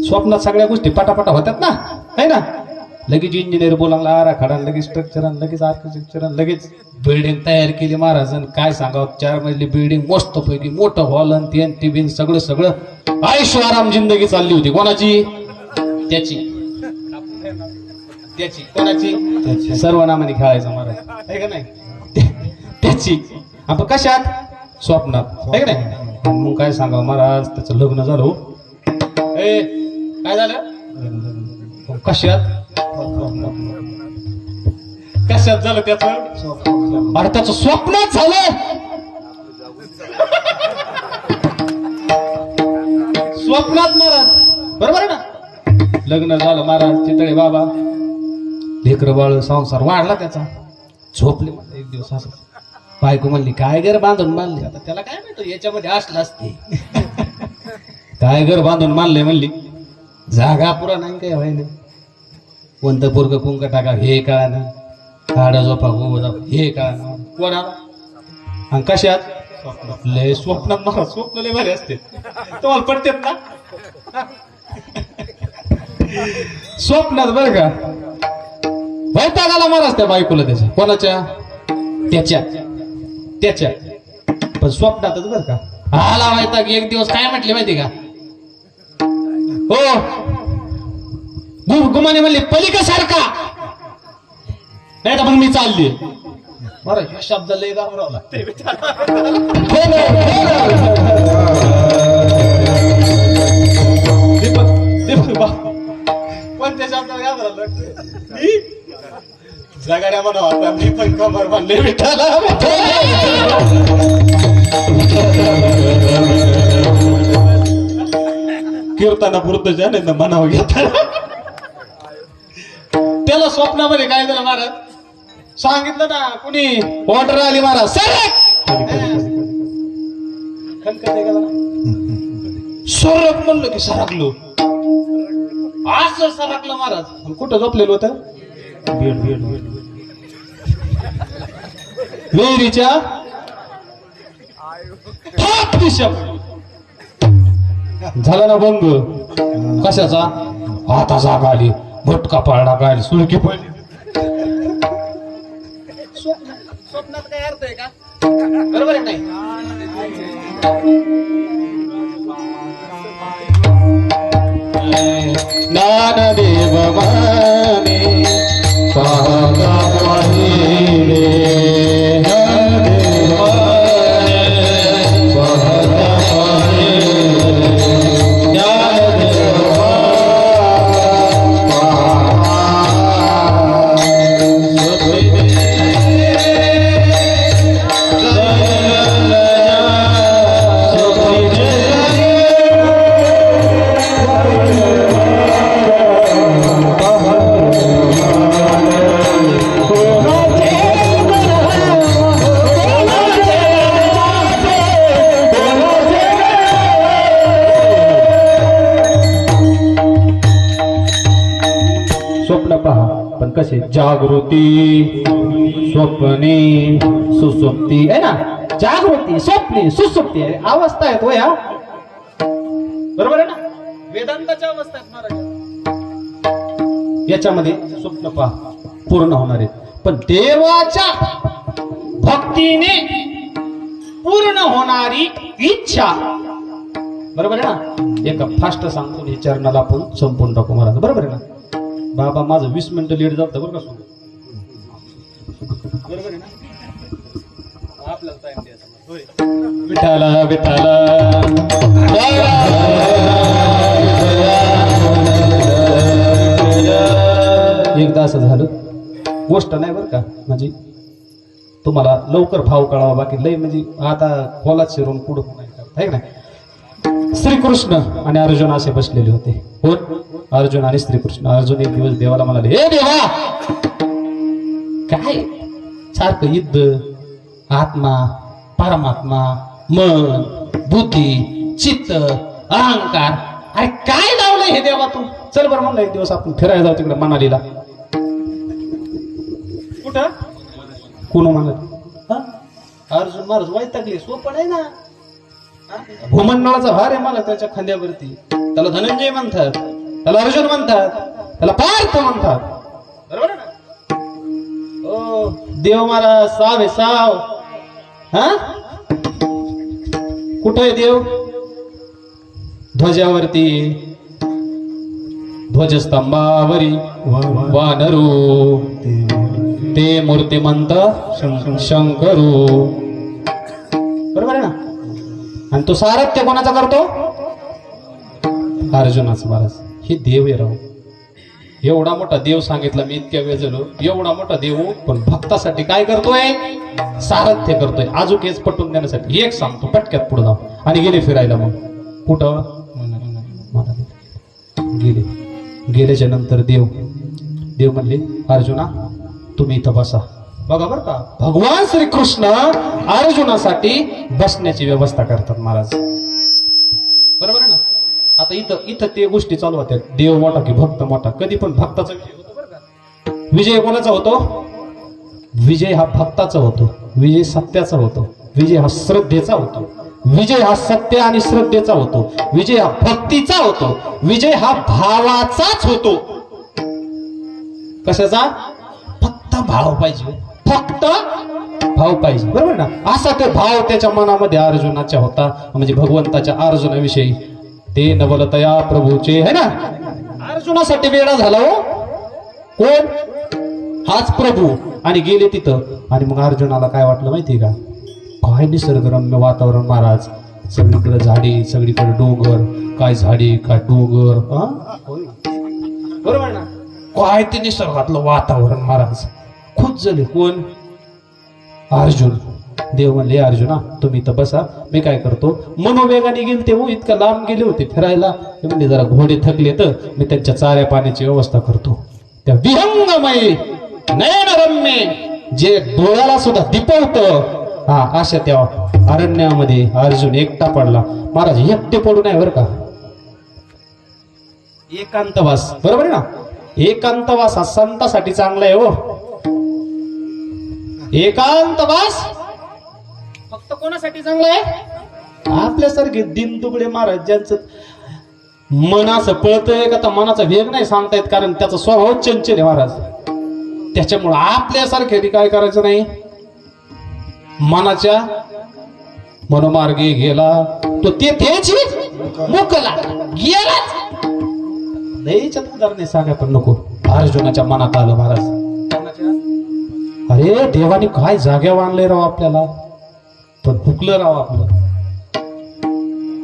स्वप्नात सगळ्या गोष्टी पटापटा होतात ना है ना लगेच इंजिनियर बोलावला आराखडा लगेच स्ट्रक्चर लगेच आर्किटेक्चर लगेच बिल्डिंग तयार केली महाराजांनी काय सांगावं 4 मजली बिल्डिंग मस्तपैकी मोठं हॉल आणि टीव्ही सगळं सगळं आयुष्य आराम जिंदगी चालली होती कोणाची त्याची कोणाची सर्वनामाने खेळायचं महाराज आहे का नाही त्याची आपण कशात स्वप्नात आहे का नाही मग काय सांगावं महाराज त्याचं लग्न झालं ए काय झालं कशात कशात झालं त्याचं अरे त्याचं स्वप्नात झालं स्वप्नात महाराज बरोबर आहे ना लग्न झालं महाराज चितळे बाबा लेकरं बाळ संसार वाढला त्याचा झोपले म्हणलं एक दिवस असं बायको म्हणली काय घर बांधून बांधले आता त्याला काय माहिती याच्यामध्ये असलं असते काय घर बांधून मानलंय म्हणली जागा पुरा नाही काय व्हायला कोणतं पोरग कुंक टाका हे कळा ना काढा झोपा गो हे कळा ना कोणाला आणि कशात लय स्वप्नात महाराज स्वप्न लय भारी असते तुम्हाला पडतेत ना स्वप्नात बरं का वैतागाला महाराज त्या बायकोला त्याच्या कोणाच्या त्याच्या पण स्वप्नातच बरं का आला वैताग एक दिवस काय म्हटले माहिती का हो गुमाने म्हणले पलिका सारखा नाही तर मग मी चालली बरं ह्या शब्द लय गावरावला कोणत्या शब्दाला घाबरवलं जगाड्या म्हणा मी पण कमर बांधले विठाला कीर्तना पुरत जाणे ना म्हणावं घेता त्याला स्वप्नामध्ये काय झालं महाराज सांगितलं ना कुणी ऑर्डर आली महाराज सरक म्हणलं की सरकलो असं सरकलं महाराज कुठं झोपलेलं होतं विहिरीच्या ठाक दिशा झाला ना बंग कशाचा आता जागा आली भटका पाळणा काय सुरकी पडली स्वप्नात काय अर्थ आहे का बरोबर आहे नाही ज्ञानदेव माने पाहता पाहिले पहा, पण कसे जागृती स्वप्ने सुसुप्ती आहे ना, जागृती स्वप्ने सुसुप्ती आहे अवस्था आहेत या, बरोबर आहे ना, वेदांताच्या अवस्था आहेत महाराज, याच्यामध्ये स्वप्न पहा पूर्ण होणार आहेत, पण देवाच्या भक्तीने पूर्ण होणारी इच्छा, बरोबर आहे ना. एका फास्ट सांगतो हे चरणाला आपण संपून टाकू महाराज, बरोबर आहे ना. बाबा माझं 20 मिनिटं लेट जातं बरं का, बरोबर आहे ना, आपल्याला टाइम द्यायचा. विठाला विठाला एकदा असं झालं, गोष्ट नाही बरं का, म्हणजे तुम्हाला लवकर भाव कळावा, बाकी लय म्हणजे आता खोलात शिरून पुढं नाही करत आहे का नाही. श्रीकृष्ण आणि अर्जुन असे बसलेले होते. कोण? अर्जुन आणि श्रीकृष्ण. अर्जुन एक दिवस देवाला म्हणाले, हे देवा, काय सारखं युद्ध, आत्मा, परमात्मा, मन, बुद्धी, चित्त, अहंकार, अरे काय लावलंय हे देवा तू? चल बरं म्हणलं एक दिवस आपण फिरायला जाऊ तिकडे मनालीला. कुठं? कोण म्हणाल? अर्जुन महाराज वैतागले, सोपं नाही ना, भूमंडळाचा भार आहे मला त्याच्या खांद्यावरती. त्याला धनंजय म्हणतात, त्याला अर्जुन म्हणतात, त्याला पार्थ म्हणतात, बरोबर आहे ना. ओ देव महाराज साव आहे साव. हा कुठं आहे देव? ध्वजावरती, ध्वजस्तंभावरी वानरू ते मूर्तिमंत शंकरू, बरोबर आहे ना. आणि तो सारथ्य कोणाचा करतो? अर्जुनाचा. महाराज हे देव आहे राव, एवढा मोठा देव सांगितला मी, इतक्या वेळ झालो, एवढा मोठा देव पण भक्तासाठी काय करतोय? सारथ्य करतोय. अजून हेच पटवून देण्यासाठी एक सांगतो, पटक्यात पुढे जाऊ. आणि गेले फिरायला. मग कुठं गेले? गेल्याच्या नंतर देव म्हणले, अर्जुना तुम्ही इथं बसा. बघा बरं का, भगवान श्रीकृष्ण अर्जुनासाठी बसण्याची व्यवस्था करतात महाराज, बरोबर आहे ना. आता इथं ते गोष्टी चालू होत्या, देव मोठा की भक्त मोठा. कधी पण भक्ताचा विजय होतो बरं का. विजय कोणाचा होतो? विजय हा भक्ताचा होतो, विजय सत्याचा होतो, विजय हा श्रद्धेचा होतो, विजय हा सत्य आणि श्रद्धेचा होतो, विजय हा भक्तीचा होतो, विजय हा भावाचाच होतो. कशाचा? फक्त भाव पाहिजे, फक्त भाव पाहिजे, बरोबर ना. असा ते भाव त्याच्या मनामध्ये अर्जुनाच्या होता, म्हणजे भगवंताच्या अर्जुनाविषयी. ते नवलतया प्रभूचे है ना, अर्जुनासाठी वेडा झाला हो. कोण? हाच प्रभू. आणि गेले तिथं, आणि मग अर्जुनाला काय वाटलं माहितीये का? काय निसर्गरम्य वातावरण महाराज, सगळीकडे झाडी, सगळीकडे डोंगर, काय झाडी काय डोंगर, बरोबर ना. काय ते निसर्गातलं वातावरण महाराज, खुश झाले. कोण? अर्जुन. देव म्हणले, अर्जुना तुम्ही इथं बसा, मी काय करतो, मनोवेगाने गेले ते हो, इतका लांब गेले होते फिरायला. ते म्हणजे जरा घोडे थकले तर मी त्यांच्या चाऱ्या पाण्याची व्यवस्था करतो. त्या विहंगमय नयनरम्य जे डोळ्याला सुद्धा दिपवत, हा अशा त्या अरण्यामध्ये अर्जुन एकटा पडला. महाराज एकटे पडू नये बरं का, एकांतवास, बरोबर आहे ना. एकांतवास हा संतासाठी चांगला आहे हो. एकांतवास फक्त कोणासाठी चांगला आहे? आपल्यासारखे दिनदुबळे महाराज, ज्यांचं मन असं पळतंय का, तर मनाचा वेग नाही सांगता येत, कारण त्याचा स्वभाव चंचल आहे महाराज. त्याच्यामुळं आपल्यासारखे काय करायचं नाही, मनाच्या मनोमार्गे गेला तो तेथेच मुकला गेलाच. लयच्यात उदाहरणे सांगा पण नको. अर्जुनाच्या मनात आलं महाराज, अरे देवाने काय जाग्यावर आणले राव आपल्याला, पण हुकलं राव आपलं.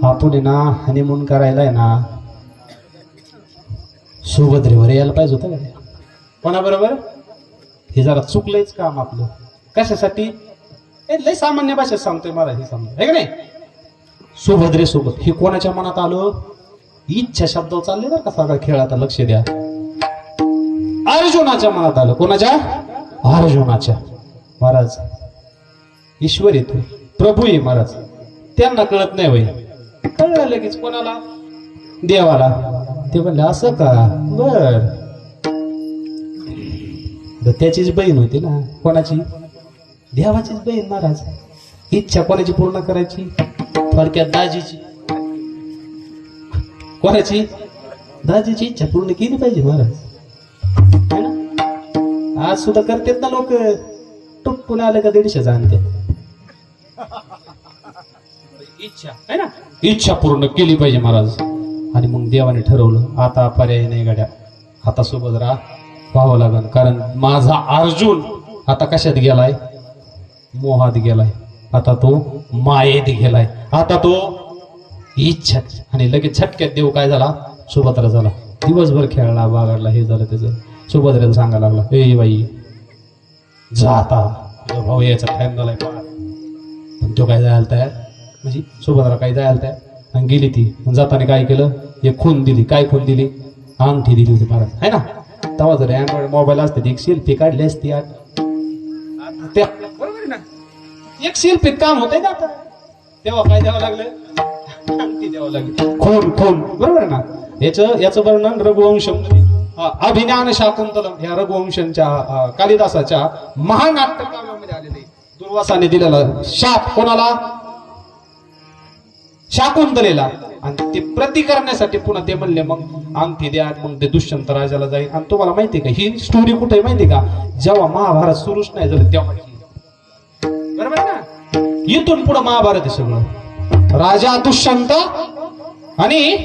आपण ना हनीमून करायला आहे ना सुभद्रेवर यायला पाहिजे होतं का? कोणाबरोबर? हे जरा चुकलंयच काम आपलं. कशासाठी? लय सामान्य भाषेत सांगतोय मला, हे सांगतो आहे का नाही. सुभद्रे सोबत हे कोणाच्या मनात आलं? इच्छा शब्दावर चालले बरं का सगळा खेळ, आता लक्ष द्या. अर्जुनाच्या मनात आलं. कोणाच्या? अर्जुनाच्या. महाराज ईश्वर येतो, प्रभू आहे महाराज, त्यांना कळत नाही वय, कळलं लगेच. कोणाला? देवाला. ते म्हणले असं का, बर तर त्याचीच बहीण होती ना. कोणाची? देवाचीच बहीण महाराज. इच्छा कोणाची पूर्ण करायची? थोडक्यात दाजीची. कोणाची? दाजीची इच्छा पूर्ण केली पाहिजे महाराज, है ना. आज सुद्धा करतात ना लोक, टुप्पून आलं का 150 आणते. इच्छा आहे ना, इच्छा पूर्ण केली पाहिजे महाराज. आणि मग देवाने ठरवलं आता पर्याय नाही गाड्या, आता सोबत राहा, पाहावं लागल. कारण माझा अर्जुन आता कशात गेलाय? मोहात गेलाय. आता तो मायेत गेलाय. आता तो इच्छा. आणि लगेच झटक्यात देव काय झाला? सुभद्रा झाला. दिवसभर खेळला, बागडला, हे झालं त्याचं. सुभद्रेला सांगायला लागला, ए बाई जा आता, तुझा भाऊ यायचा टाइम झालाय. पण तो काय जायला तयार, म्हणजे सुभद्रा काय जायला तयार. आणि गेली ती. जाताना काय केलं? एक खून दिली. काय खून दिली? अंगठी दिली होती महाराज, है ना. तेव्हा जर अँड्रॉइड मोबाईल असते एक सेल्फी काढली असती. बरोबर आहे ना, एक सेल्फीत काम होतंय ना आता. तेव्हा काय द्यावं लागलं? अंगठी द्यावं लागली. खून खून, बरोबर आहे ना. याचं वर्णन रघुवंश अभिज्ञान शाकुंतलम या रघुवंशांच्या कालिदासाच्या महानाट्य काव्यामध्ये आलेले. दुर्वासाने दिलेला शाप कोणाला? शाकुंतलेला. आणि ते प्रति करण्यासाठी पुन्हा ते म्हणले मग अंगठी द्या. मग ते दुष्यंत राजाला जाईल. आणि तुम्हाला माहितीये का ही स्टोरी कुठे आहे माहितीये का? जेव्हा महाभारत सुरूच नाही झालं तेव्हा. बरोबर आहे ना. इथून पुढे महाभारत आहे सगळं. राजा दुष्यंत आणि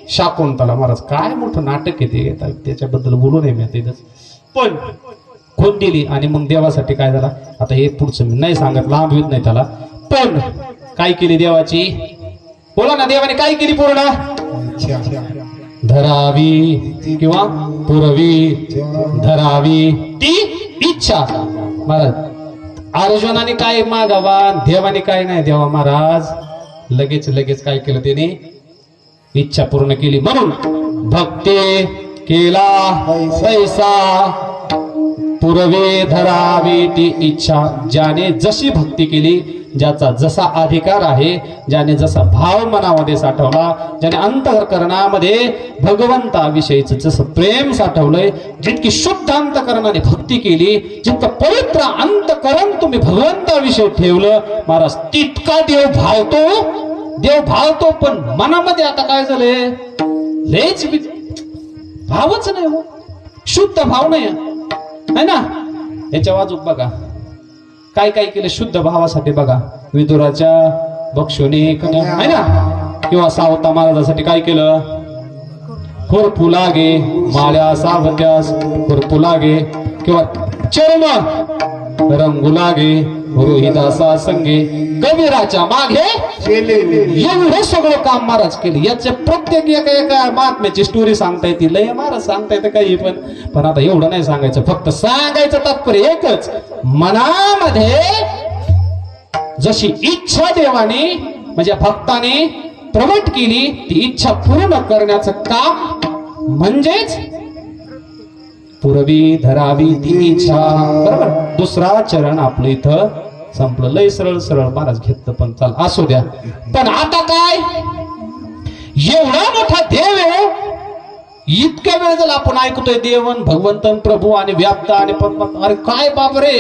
शाकुंतला महाराज. काय मोठं नाटक आहे ते, त्याच्याबद्दल बोलू नये मी तिथंच. पण खून दिली. आणि मग देवासाठी काय झाला? आता हे पुढचं मी नाही सांगत, लांब येत नाही त्याला. पण काय केली देवाची? बोला ना, देवाने काय केली? पूर्ण धरावी किंवा पुरवी धरावी ती इच्छा महाराज. अर्जुनाने काय मागावा, देवाने काय नाही द्यावा महाराज. लगेच काय केलं त्याने? इच्छा पूर्ण केली. म्हणून भक्ती केला पैसा पुरवे धरावी ती इच्छा. ज्याने जशी भक्ती केली, ज्याचा जसा अधिकार आहे, ज्याने जसा भाव मनामध्ये साठवला, ज्याने अंतःकरणामध्ये भगवंताविषयीचं जसं प्रेम साठवलंय, जितकी शुद्ध अंतःकरणाने भक्ती केली, जितकं पवित्र अंतःकरण तुम्ही भगवंताविषयी ठेवलं महाराज, तितका देव भावतो. पण मनामध्ये आता काय झालंय? लयच भावच नाही हो, शुद्ध भाव नाही है ना. याच्या बाजूक बघा काय काय केलं शुद्ध भावासाठी. बघा विदुराच्या बक्षुनी आहे ना, किंवा सावता महाराजासाठी काय केलं? खुरपू लागे माळ्या सावत्यास खुरपू लागे, किंवा चर्म रंगू लागे रोहिदासा संगे कबीराच्या मागे. एवढं सगळं काम महाराज केले. याच्या प्रत्येक एका महात्म्याची स्टोरी सांगता येते, लय महाराज सांगता येते काही. पण आता एवढं नाही सांगायचं. फक्त सांगायचं तात्पर्य एकच, मनामध्ये जशी इच्छा देवाने म्हणजे भक्ताने प्रगट केली, ती इच्छा पूर्ण करण्याचं काम म्हणजेच पुरवी धरावी ती इच्छा. बरोबर. दुसरा चरण आपलं इथं संपलं. लय सरळ महाराज घेतलं, पण चाल असू द्या. पण आता काय, एवढा मोठा देव आहे, इतक्या वेळ झाला आपण ऐकतोय देवन भगवंतन प्रभू आणि व्याप्त आणि परमात्मा. अरे काय बाप रे.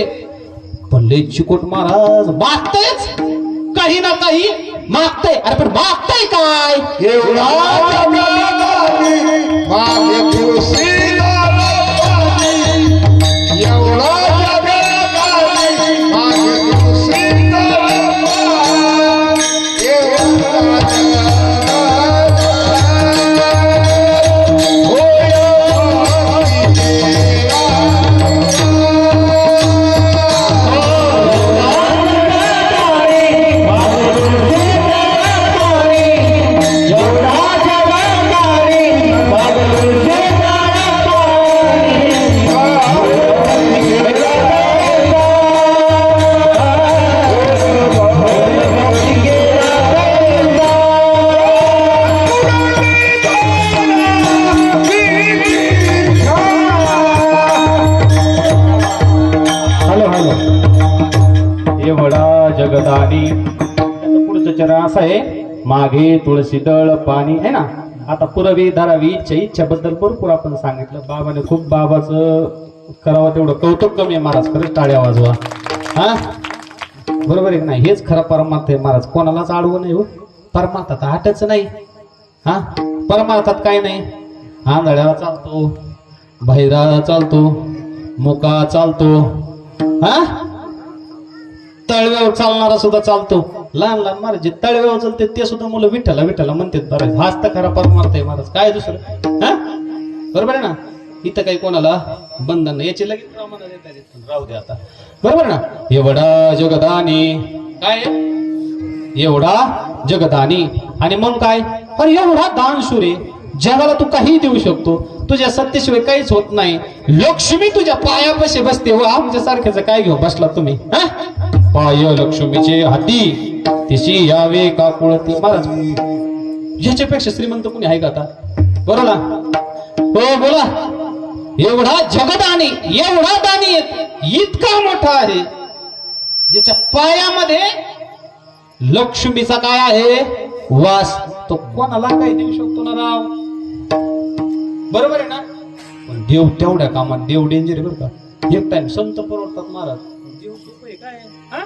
पण लय चिकोट महाराज मागतायच काही ना काही मागताय. अरे पण मागताय काय? एवढा जगदानी. पुढचं चरण असं आहे, मागे तुळशी दळ पाणी आहे ना. आता पुरवी धरावी इच्छा. इच्छाबद्दल भरपूर आपण सांगितलं. बाबाने खूप बाबाचं करावं तेवढं कौतुक कमी आहे महाराज. खरंच टाळ्या वाजवा. हा बरोबर आहे की नाही? हेच खरं परमार्थ आहे महाराज. कोणालाच आडवं नाही हो. परमार्थात आटच नाही. हा परमार्थात काय नाही. आंधळ्याला चालतो, बहिराला चालतो, मुका चालतो, हा तळव्यावर चालणारा सुद्धा चालतो. लहान लहान महाराज जे तळव्यावर चालते ते सुद्धा मुलं विठ्ठला विठ्ठला म्हणतात. महाराज हाच तर खरा परमार्थ आहे महाराज. काय दुसरं? हा बरोबर आहे ना? इथं काही कोणाला बंधन नाही. याची लगेच प्रमाण राहू दे आता. बरोबर ना? एवढा जगदानी काय एवढा जगदानी आणि मग काय? अरे एवढा दानशूर आहे. जगाला तू काही देऊ शकतो. तुझ्या सत्तेशिवाय काहीच होत नाही. लक्ष्मी तुझ्या पायापाशी बसते. व आमच्या सारख्याच काय घेऊ बसला तुम्ही? हा पाय लक्ष्मीचे हाती तिची यावे का कुळती. महाराज याच्यापेक्षा श्रीमंत कोणी आहे का आता? बरोबर ना? हो बोला. एवढा जगदानी एवढा दानी इतका मोठा आहे ज्याच्या पायामध्ये लक्ष्मीचा काय आहे वास. तो कोणाला काय देऊ शकतो ना राव? बरोबर आहे ना? पण देव तेवढ्या कामात देव डेंजर आहे बरं का. एक टाइम संत परवडतात महाराज. देव सोपं आहे काय? हा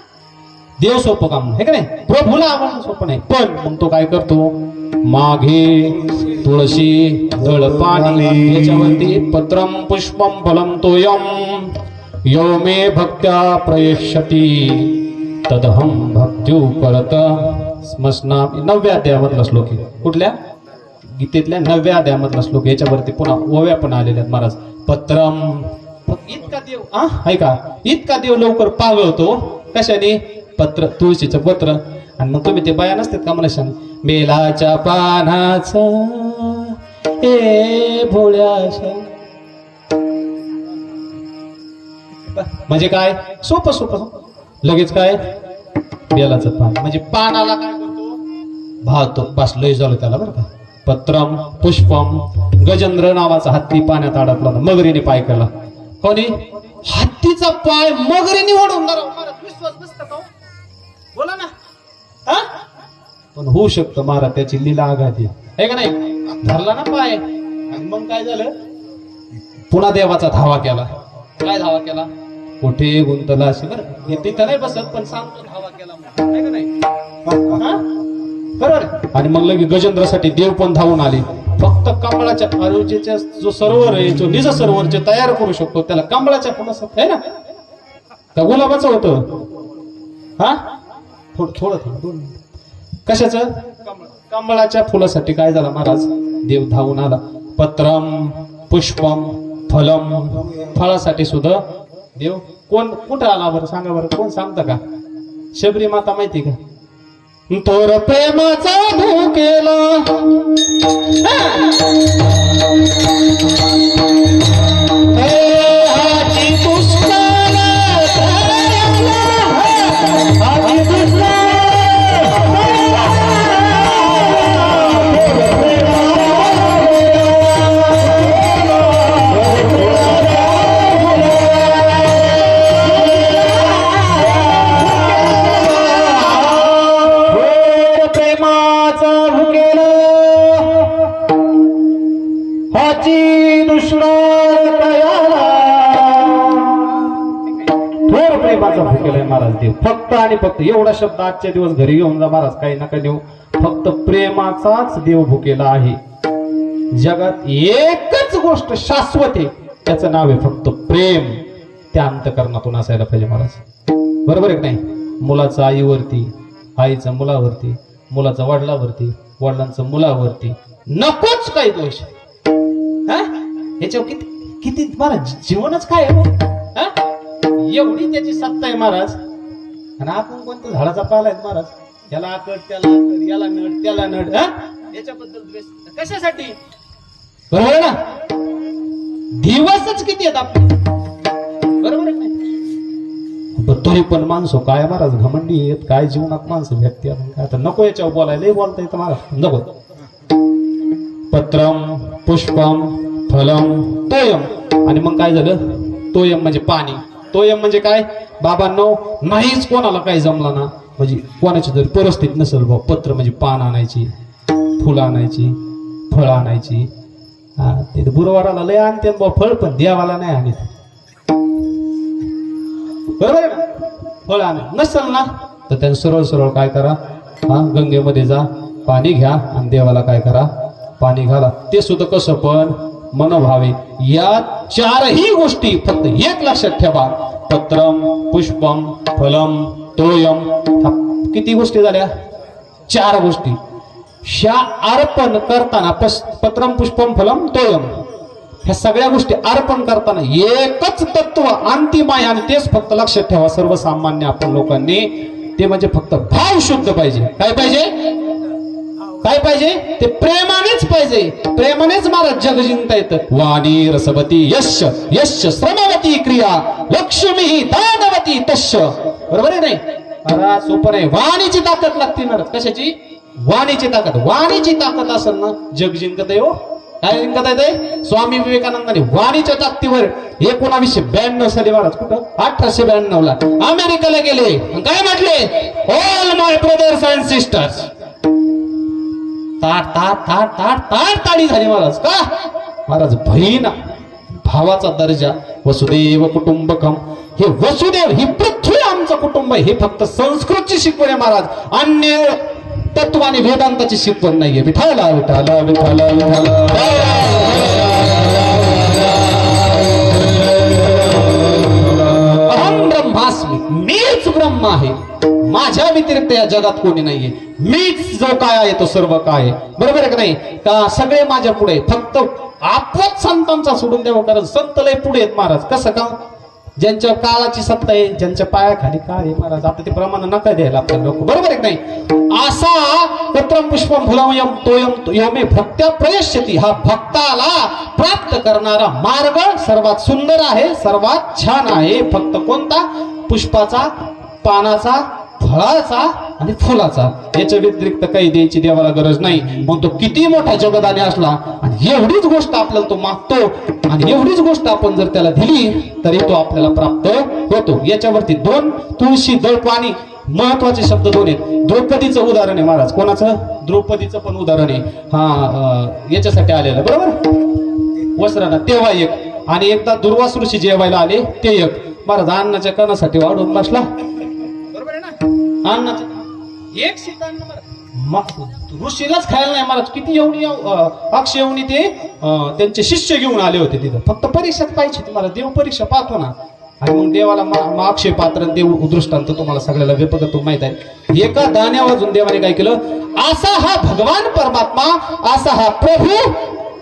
देव सोपं काम आहे का नाही? प्रभूला आपण सोपं नाही. पण मग तो काय करतो? मागे तुळशी दळ पाणी याच्यावरती पत्रम पुष्पम फलम तोयम यो मे भक्त्या प्रयशती तदहम भक्त्यू परत स्मशना. 9व्या अध्यायामधला श्लोक आहे. कुठल्या गीतेतल्या 9व्या अध्यायामधला श्लोक. याच्यावरती पुन्हा ओव्या पण आलेल्या आहेत महाराज. पत्रम इतका देव आहे का? इतका देव लवकर पागळतो कशाने? पत्र तुळशीचं पत्र. आणि मग तुम्ही ते बाया नसतात का मला सांग बेलाच्या पानाचा ए भोळ्याशा. म्हणजे काय? सोपं सोपं लगेच काय? बेलाचं पान म्हणजे पानाला काय करतो? भावतो. बस लय झालं त्याला बरं का. पत्रम पुष्पम. गजेंद्र नावाचा हत्ती पाण्यात अडकला. मगरीने पाय केला. कोणी? हत्तीचा पाय मगरीने ओढून विश्वास बसता का? बोला ना. हा पण होऊ शकतं महाराज. त्याची लीला आघाती आहे का नाही? धरला ना पाय आणि मग काय झालं? पुन्हा देवाचा धावा केला. काय धावा केला? कुठे गुंतला असे बरं. हे तिथं नाही बसत पण सांगतो धावा केला आहे का नाही? बरोबर. आणि मग लगे गजेंद्रासाठी देव पण धावून आले. फक्त कमळाच्या आरोग्याच्या जो सरोवर आहे जो निज सरोवर जे तयार करू शकतो त्याला कमळाच्या फुलासाठी आहे ना का गुलाबाचं होतं? हा थोडं थोडं थोडं कशाचं? कमळाच्या फुलासाठी काय झालं महाराज? देव धावून आला. पत्रम पुष्पम फलम. फळासाठी सुद्धा देव कोण कुठं आला बरं सांगा बरं? कोण सांगता का? शबरी माता माहिती का? तोर प्रेमाचा भूकेला हाची पुष्पाला हाची पुष्पा. महाराज देव फक्त आणि फक्त एवढा शब्द आजच्या दिवस घरी घेऊन जा महाराज. काही नका देऊ. फक्त प्रेमाचाच देव भुकेला आहे. जगात एकच गोष्ट शाश्वत आहे त्याचं नाव आहे फक्त प्रेम. त्या अंतःकरणातून असायला पाहिजे महाराज. बरोबर आहे की नाही? मुलाचं आईवरती, आईचं मुलावरती, मुलाचं वडिलावरती, वडिलांचं मुलावरती नकोच काही दोष. ह्याच्यावर किती किती महाराज जीवनच काय आहे? एवढी त्याची सत्ता आहे महाराज. आणि आपण कोणत्या झाडाचा पाला आहे महाराज? याला आकड त्याला आकड, याला नड त्याला नड. याच्याबद्दल द्वेष कशासाठी? बरोबर आहे ना? दिवसच किती आहेत आपले. बरोबर आहे नाही? तरी पण माणसं काय महाराज घमंडी आहेत. काय जीवनात माणसं भेटते. आपण काय आता नको याच्यावर बोलायला बोलता येतं महाराज. नको. पत्रम पुष्पम फलम तोयम. आणि मग काय झालं? तोयम म्हणजे पाणी. तोयम म्हणजे काय? बाबांनो नाहीच कोणाला काही जमला ना म्हणजे कोणाची जर परिस्थिती नसेल बा पत्र म्हणजे पान आणायची, फुलं आणायची, फळं आणायची. ते गुरुवाराला लय आणते बा फळ पण देवाला नाही आणत. बरोबर आहे ना? फळ आणा नसेल ना तर त्यानं सरळ सरळ काय करा, हा गंगेमध्ये जा, पाणी घ्या आणि देवाला काय करा, पाणी घाला. ते सुद्धा कसं पण मनोभावे. या चारही गोष्टी फक्त एक लक्षात ठेवा, पत्रम पुष्पम फलम तोयम. किती गोष्टी झाल्या? 4 गोष्टी. ह्या अर्पण करताना पत्रम पुष्पम फलम तोयम, ह्या सगळ्या गोष्टी अर्पण करताना एकच तत्व अंतिम आहे आणि तेच फक्त लक्षात ठेवा सर्वसामान्य आपण लोकांनी, ते म्हणजे फक्त भाव शुद्ध पाहिजे. काय पाहिजे? काय पाहिजे? ते प्रेमानेच पाहिजे. प्रेमानेच महाराज जग जिंकता येतं. वाणी रसवती यश यश श्रमवती क्रिया लक्ष्मी दानवती तश. बरोबर आहे नाही? अरे सोपं नाही. वाणीची ताकद लागते ना. कशाची? वाणीची ताकद. वाणीची ताकद असेल ना जग जिंकत आहे. हो काय जिंकत आहे? स्वामी विवेकानंदांनी वाणीच्या ताकदीवर 1992 साली महाराज कुठं 1892 ला अमेरिकेला गेले. काय म्हटले? All my brothers and sisters. ताट ताट ताट ताट ताट ताडी झाली महाराज. का? महाराज बहीण भावाचा दर्जा. वसुदेव कुटुंबकम. हे वसुदेव ही पृथ्वी आमचं कुटुंब आहे. हे फक्त संस्कृतची शिकवण आहे महाराज. अन्य तत्व आणि वेदांताची शिकवण नाहीये. विठाला विठाला विठाला विठाला. अहम ब्रह्मास्मी. मीच ब्रह्म आहे. माझ्या व्यतिरिक्त या जगात कोणी नाहीये. मीच जो काय आहे तो सर्व काय आहे. बरोबर आहे का नाही? का सगळे माझ्या पुढे. फक्त आपच संतांचा सोडून द्यावं, कारण संत लय पुढे आहेत महाराज. कसं का? ज्यांच्या काळाची सत्ता आहे, ज्यांच्या पायाखाली काय आहे महाराज, आता ते प्रमाण नका द्यायला आपल्या लोक. बरोबर आहे की नाही? असा पत्रम पुष्पम फुलमयम तोयम योमे भक्त्या प्रयश्यती. हा भक्ताला प्राप्त करणारा मार्ग सर्वात सुंदर आहे, सर्वात छान आहे. फक्त कोणता? पुष्पाचा, पानाचा, फळाचा आणि फुलाचा. याच्या व्यतिरिक्त काही द्यायची देवाला गरज नाही. मग तो किती मोठा जगदाने असला आणि एवढीच गोष्ट आपल्याला तो मागतो आणि एवढीच गोष्ट आपण जर त्याला दिली तरी तो आपल्याला प्राप्त होतो. याच्यावरती 2 तुळशी दळपाणी महत्वाचे शब्द 2 आहेत. द्रौपदीचं उदाहरण आहे महाराज. कोणाचं? द्रौपदीचं पण उदाहरण आहे. हा याच्यासाठी आलेलं. बरोबर? वस्त्रांना तेव्हा एक, आणि एकदा दुर्वासुरूशी जेवायला आले ते एक. महाराज अन्नाच्या कणासाठी वाढून बसला. अन्नाचं एक ऋषीलाच खायला नाही महाराज. किती एवढी अक्षयवणी ते त्यांचे शिष्य घेऊन आले होते तिथं. फक्त परीक्षाच पाहिजे तुम्हाला. देव परीक्षा पाहतो ना. आणि मग देवाला अक्षय पात्र देव दृष्टांत तुम्हाला सगळ्याला व्यपगत माहित आहे. एका दाण्या वाजून देवाने काय केलं? असा हा भगवान परमात्मा, असा हा प्रभू.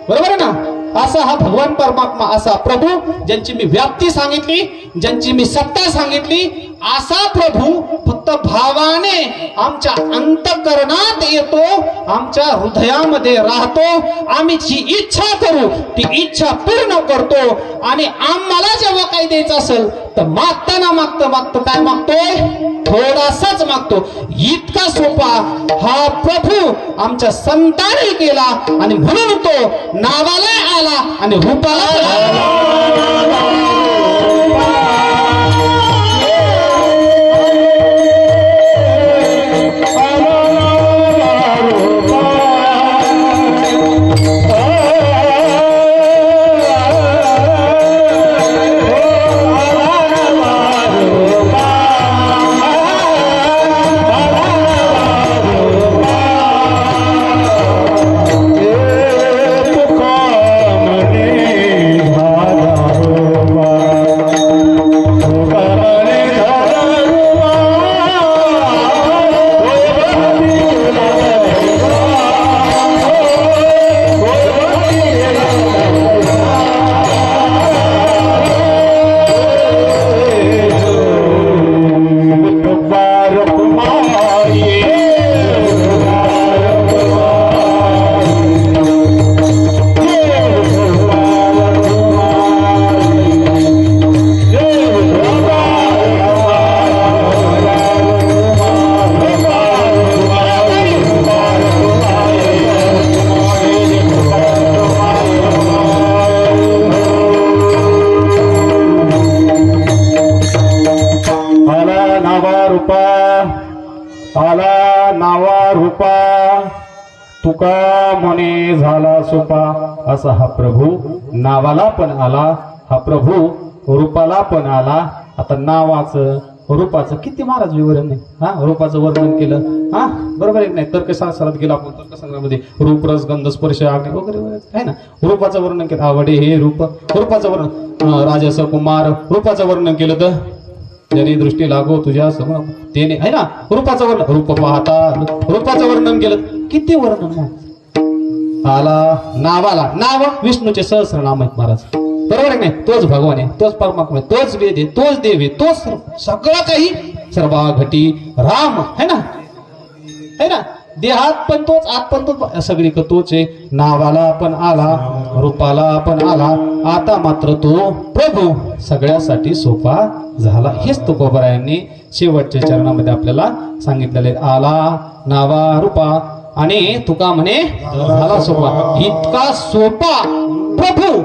बरोबर आहे ना? असा हा भगवान परमात्मा, असा प्रभू, ज्यांची मी व्याप्ती सांगितली, ज्यांची मी सत्ता सांगितली, असा प्रभू फक्त भावाने आमच्या अंतःकरणात येतो, आमच्या हृदयामध्ये राहतो. आम्ही जी इच्छा करू ती इच्छा पूर्ण करतो. आणि आम्हाला जेव्हा काही द्यायचं असेल तर मागताना मागतो काय मागतोय? थोडासाच मागतो. इतका सोपा हा प्रभू आमच्या संतांनी केला आणि म्हणून तो नावाला आला आणि रूपाला आला नावा रूपा तुका मने झाला सोपा. असा हा प्रभू नावाला पण आला, हा प्रभू रूपाला पण आला, आता नावाचं रूपाचं किती महाराज विवरण नाही. हा, रूपाचं वर्णन केलं. हा, बरोबर आहे नाही. तर्कशास्त्रात गेला आपण, तर्कसंग्रहामध्ये रूप रस गंध स्पर्श अग्नी वगैरे वगैरे आहे ना. रूपाचं वर्णन केलं, आवडे हे रूप, रूपाचं वर्णन. राजस कुमार रूपाचं वर्णन केलं तर जरी दृष्टी लागो तुझ्या समोर तेने आहे ना. रूपाचं वर्णन, रूप पाहता रूपाचं वर्णन केलं. किती वर्णन आला नावाला. नाव विष्णूचे सहस्रनाम आहेत महाराज, बरोबर आहे नाही. तोच भगवान आहे, तोच परमात्मा आहे, तोच वेद आहे, तोच देव आहे, तोच सगळं काही सर्वा घटी राम आहे ना. है ना. देहात पण तोच, आत पण तोच, सगळीकडे तोच आहे. नावाला पण आला, रूपाला पण आला, आता मात्र तो प्रभू सगळ्यासाठी सोपा झाला. हेच तुकोबरायांनी शेवटच्या चरणामध्ये आपल्याला सांगितलेले. आला नावा रूपा आणि तुका म्हणे झाला सोपा. इतका सोपा प्रभू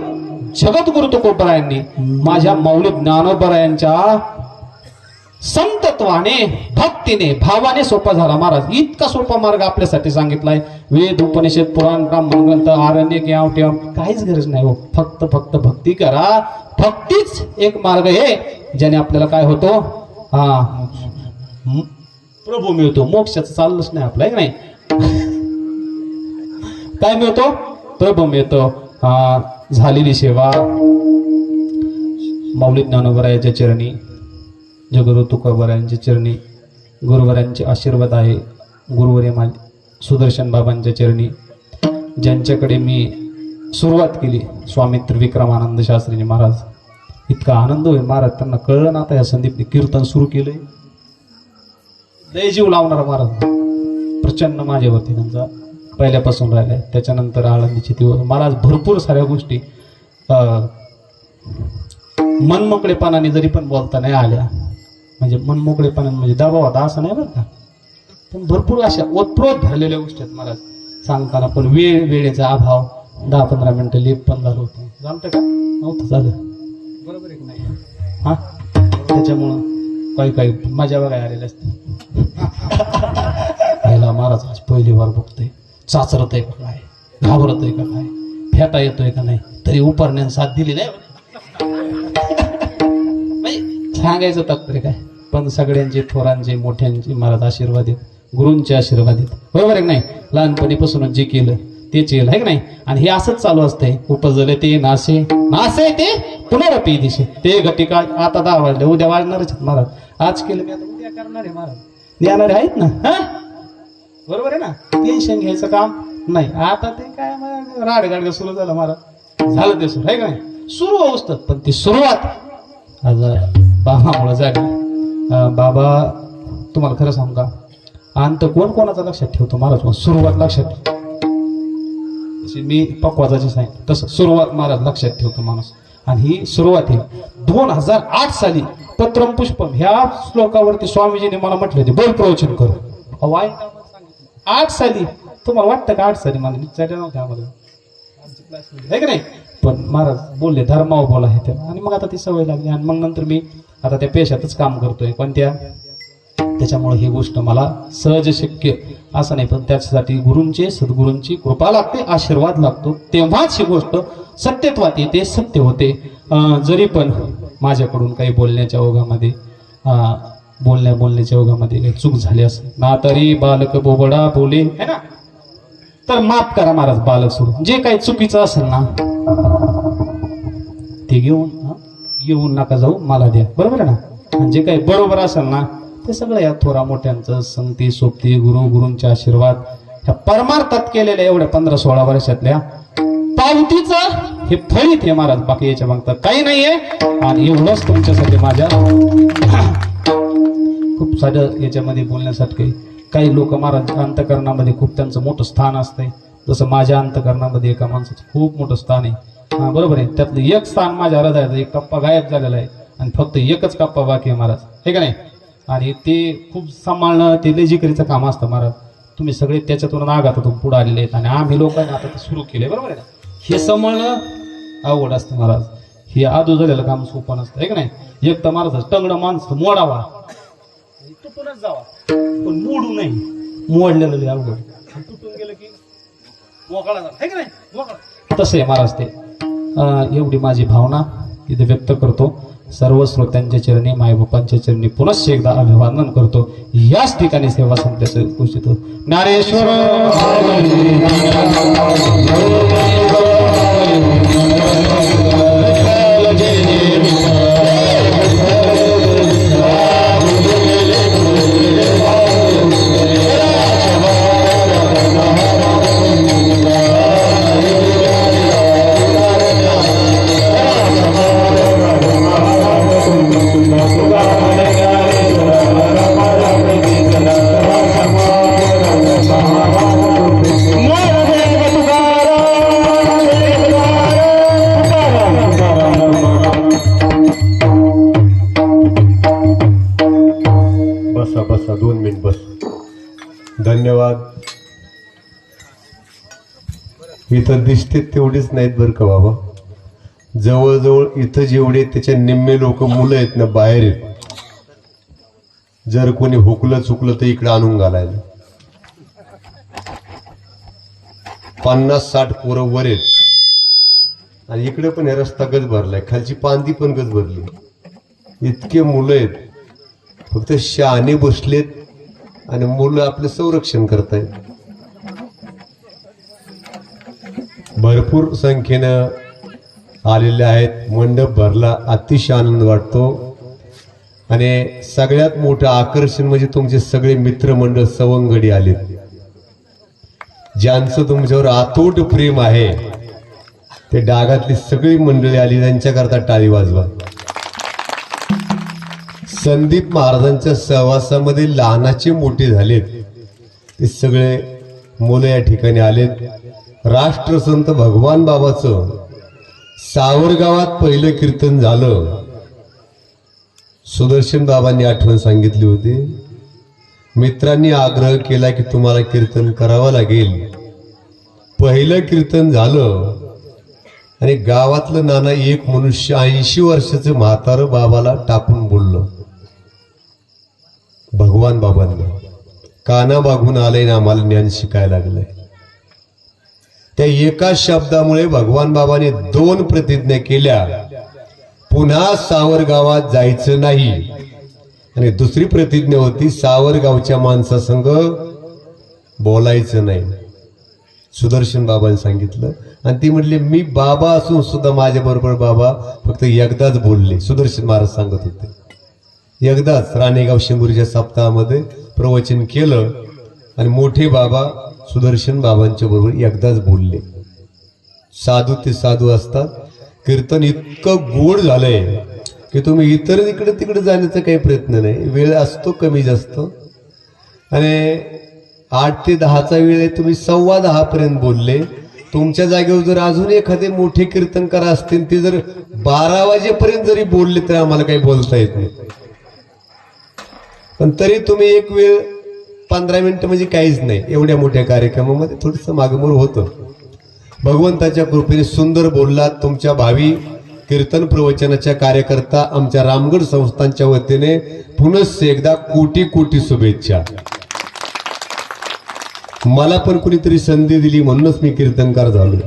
जगद्गुरु तुकोबरायांनी माझ्या मौली ज्ञानोबरायांच्या संतत्वाने, भक्तीने, भावाने सोपा झाला महाराज. इतका सोपा मार्ग आपल्यासाठी सांगितलाय. वेद, उपनिषद, पुराण, ब्राह्मण ग्रंथ, आरण्यक, यावट्याव काहीच गरज नाही हो. फक्त भक्ती करा. भक्तीच एक मार्ग आहे ज्याने आपल्याला काय होतो, प्रभू मिळतो. मोक्षाचं चाललंच नाही आपलं, आहे नाही. काय मिळतो, प्रभू मिळतो. झालेली सेवा मौलिक ज्ञानोबरायाच्या चरणी, जगद्गुरु तुकोबरायांच्या चरणी, गुरुवरांचे आशीर्वाद आहे. गुरुवर्य माझे सुदर्शन बाबांच्या चरणी, ज्यांच्याकडे मी सुरुवात केली, स्वामी त्रिविक्रमानंद शास्त्रीजी महाराज. इतका आनंद होईल महाराज, त्यांना कळलं ना आता या संदीपने कीर्तन सुरू केलंय. लय जीव लावणारा महाराज, प्रचंड माझ्यावरती त्यांचा पहिल्यापासून राहिलाय. त्याच्यानंतर आळंदीचे दिवस महाराज, भरपूर साऱ्या गोष्टी मनमोकळेपणाने जरी पण बोलता नाही आल्या, म्हणजे मनमोकळेपणाने म्हणजे दबाव होता असं नाही बरं का, पण भरपूर अशा ओतप्रोत भरलेल्या गोष्टी आहेत महाराज. सांगताना पण वेळेचा अभाव, 10-15 मिनिटं लेप पण झालं होतं. जमतं का नव्हतं झालं, बरोबर आहे की नाही. हा, त्याच्यामुळं काही मजा बघायला आलेल्या असते. पहिला महाराज आज पहिली वार बघतोय, चाचरत आहे का काय, घाबरत आहे का काय, फेटा येतोय का नाही, तरी उपरण्याने साथ दिली नाही. सांगायचं तात्पर्य काय, पण सगळ्यांचे, थोरांचे, मोठ्यांचे महाराज आशीर्वाद आहेत, गुरूंचे आशीर्वाद आहेत, बरोबर आहे की नाही. लहानपणीपासूनच जे केलं तेच येईल, आहे की नाही. आणि हे असंच चालू असतंय. उपजले ते नासे, नासे ते पुनरपी दिशे, ते घटिका. आता 10 वाजले, उद्या वाजणारच महाराज. आज केलं मी, आता उद्या करणार आहे महाराज. येणारे आहेत ना, हा, बरोबर आहे ना. टेन्शन घ्यायचं काम नाही. आता ते काय राडगाडगा सुरू झालं महाराज, झालं ते सुरू, आहे का नाही. सुरू होत, पण ती सुरुवात आज बाबामुळे झाली. बाबा तुम्हाला खरं सांगू का, अंत कोण कोणाचा लक्षात ठेवतो महाराज, मग सुरुवात लक्षात ठेवतो. जशी मी पक्वाजाची सांगितलं तसं सुरुवात महाराज लक्षात ठेवतो माणूस. आणि ही सुरुवात आहे 2008 साली पत्रम पुष्पम ह्या श्लोकावरती स्वामीजीने मला म्हटले होते, बोल प्रवचन करू. 8 साली. तुम्हाला वाटतं का 8 साली? मला निश्चय नव्हतं आम्हाला, आहे की नाही. पण महाराज बोलले धर्मावर बोला हे ते, आणि मग आता ती सवय लागली. आणि मग नंतर मी आता त्या पेशातच काम करतोय, पण त्याच्यामुळे ही गोष्ट मला सहज शक्य असं नाही. पण त्याच्यासाठी गुरूंचे, सद्गुरूंची कृपा लागते, आशीर्वाद लागतो, तेव्हाच ही गोष्ट सत्यत्वात येते, सत्य होते. जरी पण माझ्याकडून काही बोलण्याच्या ओघामध्ये बोलण्याच्या ओघामध्ये काही चूक झाली असेल ना, तरी बालक बोबडा बोले, है ना, तर माफ करा महाराज. बालक सोडून जे काही चुकीचं असेल ना ते घेऊन नका जाऊ, मला द्या, बरोबर आहे ना. आणि जे काही बरोबर असेल ना ते सगळं या थोरा मोठ्यांचं संगती, सोबती, गुरूंचे आशीर्वाद, ह्या परमार्थात केलेल्या एवढ्या 15-16 वर्षातल्या पावतीचं हे फळीत हे महाराज. बाकी याच्या मागता काही नाहीये. आणि एवढंच तुमच्यासाठी माझ्या खूप सारं याच्यामध्ये बोलण्यासाठी काही लोक महाराज अंतकरणामध्ये खूप त्यांचं मोठं स्थान असतंय. जसं माझ्या अंतकरणामध्ये एका माणसाचं खूप मोठं स्थान आहे, हा बरोबर आहे. त्यातलं एक स्थान माझ्या हृदयाचं, एक कप्पा गायब झालेला आहे आणि फक्त एकच कप्पा बाकी आहे महाराज, हे का नाही. आणि ते खूप सांभाळणं, ते लेजिकरीचं काम असतं महाराज. तुम्ही सगळे त्याच्यातून आघातातून पुढे आलेले आहेत आणि आम्ही लोकांनी आता ते सुरू केले, बरोबर आहे ना. हे सांभाळणं अवघड असतं महाराज. हे आदू झालेलं काम सोपं नसतं, हे का नाही. एक तर महाराज टंगडं माणसं मोडावा, तुटूनच जावा, पण मोडू नाही. मोडलेलं अवघड, तुटून गेलं की मोकळा झाला, हे का नाही, मोकळा. तसं आहे महाराज ते. एवढी माझी भावना, इथे व्यक्त करतो. सर्व श्रोत्यांच्या चरणी मायबापांच्या चरणी पुनश्च एकदा अभिवादन करतो. याच ठिकाणी सेवा संस्थेचे उपस्थित होत ज्ञानेश्वर बसा 2 मिनिट बस. धन्यवाद. इथं दिसते तेवढेच नाहीत बरं का बाबा. जवळजवळ इथं जेवढे त्याच्या निम्मे लोक मुलं आहेत ना बाहेर आहेत. जर कोणी हुकलं चुकलं तर इकडे आणून घालायला. 50-60 पोरं वर आहेत आणि इकडे पण हे रस्ता गज भरलाय. खालची पांदी पण गज भरली. इतके मुलं आहेत. फक्त शहाणे बसलेत आणि मुलं आपलं संरक्षण करतायत. भरपूर संख्येनं आलेले आहेत. मंडप भरला. अतिशय आनंद वाटतो. आणि सगळ्यात मोठं आकर्षण म्हणजे तुमचे सगळे मित्रमंडळ सवंगडी आलेत. ज्यांचं तुमच्यावर अतूट प्रेम आहे ते डागातली सगळी मंडळी आली. त्यांच्याकरता टाळी वाजवा. संदीप महाराजांच्या सहवासामध्ये लहानाचे मोठे झालेत ते सगळे मुलं या ठिकाणी आलेत. राष्ट्रसंत भगवान बाबाचं सावरगावात पहिलं कीर्तन झालं. सुदर्शन बाबांनी आठवण सांगितली होती. मित्रांनी आग्रह केला की तुम्हाला कीर्तन करावं लागेल. पहिलं कीर्तन झालं आणि गावातलं नाना एक मनुष्य 80 वर्षाचं म्हातारं बाबाला टाकून बोललं. भगवान बाबांना काना बागून आलंय ना आम्हाला ज्ञान शिकायला लागलंय. त्या एका शब्दामुळे भगवान बाबाने 2 प्रतिज्ञा केल्या. पुन्हा सावरगावात जायचं नाही. आणि दुसरी प्रतिज्ञा होती सावरगावच्या माणसासंग बोलायचं नाही. सुदर्शन बाबांनी सांगितलं. आणि ती म्हटले मी बाबा असून सुद्धा माझ्या बरोबर बाबा फक्त एकदाच बोलले. सुदर्शन महाराज सांगत होते. एकदाच राणेगाव शिंगूरच्या सप्ताहामध्ये प्रवचन केलं आणि मोठे बाबा सुदर्शन बाबांच्या बरोबर एकदाच बोलले. साधू ते साधू असतात. कीर्तन इतकं गोड झालंय की तुम्ही इतर इकडे तिकडे जाण्याचा काही प्रयत्न नाही. वेळ असतो कमी जास्त. आणि 8 ते 10चा वेळ आहे. तुम्ही 10:15 पर्यंत बोलले. तुमच्या जागेवर जर अजून एखादे मोठे कीर्तनकार असतील ते जर 12 वाजेपर्यंत जरी बोलले तर आम्हाला काही बोलता येत नाही. पण तरी तुम्ही एक वेळ 15 मिनिटं म्हणजे काहीच नाही. एवढ्या मोठ्या कार्यक्रमामध्ये थोडंसं मागमोर होतं. भगवंताच्या कृपेने सुंदर बोललात. तुमच्या भावी कीर्तन प्रवचनाच्या कार्यकर्ता आमच्या रामगड संस्थांच्या वतीने पुनश्च एकदा कोटी कोटी शुभेच्छा. मला पण कुणीतरी संधी दिली म्हणूनच मी कीर्तनकार झालो.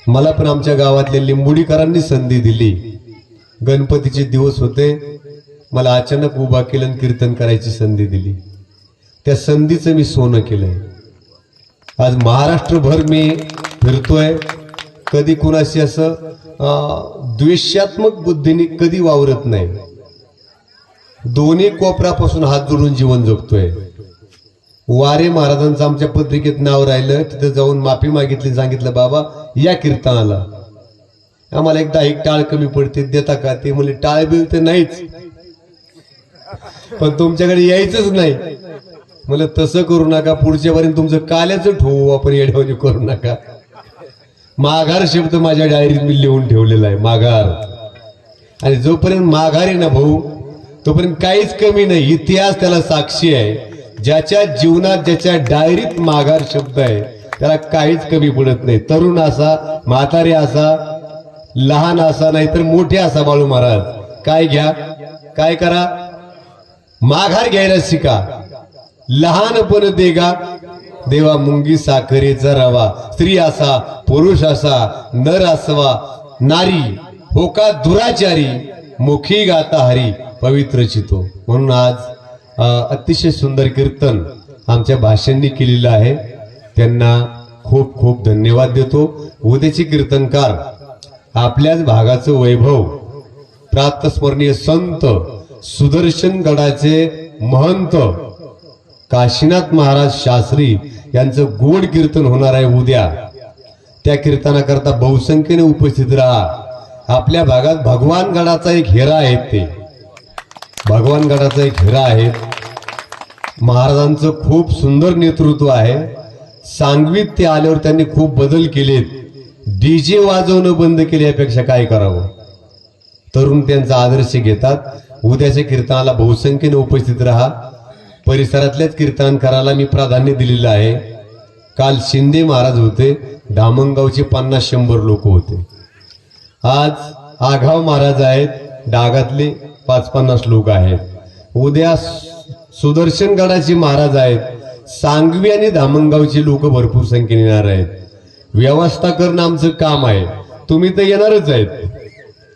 मला पण आमच्या गावातल्या लिंबुडीकरांनी संधी दिली. गणपतीचे दिवस होते. मला अचानक उभा केलं आणि कीर्तन करायची संधी दिली. त्या संधीचं मी सोनं केलंय. आज महाराष्ट्रभर मी फिरतोय. कधी कुणाशी असं द्वेषात्मक बुद्धीने कधी वावरत नाही. दोन्ही कोपऱ्यापासून हात जोडून जीवन जगतोय. वारे महाराजांचं आमच्या पत्रिकेत नाव राहिलं. तिथे जाऊन माफी मागितली. सांगितलं बाबा या कीर्तनाला आम्हाला एकदा एक टाळ कमी पडते देता का. ते म्हणजे टाळ बिल तर नाहीच पण तुमच्याकडे यायचंच नाही. मला तसं करू नका. पुढच्या पर्यंत तुमचं काल्याचं ठेवू आपण. येडवणी करू नका. माघार शब्द माझ्या डायरीत मी लिहून ठेवलेला आहे. माघार. आणि जोपर्यंत माघार आहे ना भाऊ तोपर्यंत काहीच कमी नाही. इतिहास त्याला साक्षी आहे. ज्याच्या जीवनात ज्याच्या डायरीत माघार शब्द आहे त्याला काहीच कमी पडत नाही. तरुण असा म्हातारे असा लहान असा नाहीतर मोठे असा बाळू महाराज काय घ्या काय करा माघार घ्यायला शिका. लहानपण देगा देवा मुंगी साखरेचा रवा. स्त्री असा पुरुष असा नर असवा नारी हो का दुराचारी मुखी गाता हरी पवित्र चितो. म्हणून आज अतिशय सुंदर कीर्तन आमच्या भाषांनी केलेलं आहे. त्यांना खूप खूप धन्यवाद देतो. उद्याचे कीर्तनकार आपल्याच भागाचं वैभव प्रातस्मरणीय संत सुदर्शन गडाचे महंत काशीनाथ महाराज शास्त्री यांचं गोड कीर्तन होणार आहे उद्या. त्या कीर्तनाकरता बहुसंख्येने उपस्थित राहा. आपल्या भागात भगवान गडाचा एक हेरा आहे. ते भगवान गडाचा एक हेरा आहे. महाराजांचं खूप सुंदर नेतृत्व आहे. सांगवीत ते आल्यावर त्यांनी खूप बदल केलेत. डीजे वाजवणं बंद केल्यापेक्षा काय करावं. तरुण त्यांचा आदर्श घेतात. उद्याच्या कीर्तनाला बहुसंख्येने उपस्थित राहा. परिसरातल्याच कीर्तनकाराला मी प्राधान्य दिलेलं आहे. काल शिंदे महाराज होते. धामणगावचे 50-100 लोक होते. आज आघाव महाराज आहेत. डागातले 5-50 लोक आहेत. उद्या सुदर्शन गडाचे महाराज आहेत. सांगवी आणि धामणगावचे लोक भरपूर संख्येने येणार आहेत. व्यवस्था करणं आमचं काम आहे. तुम्ही तर येणारच आहेत,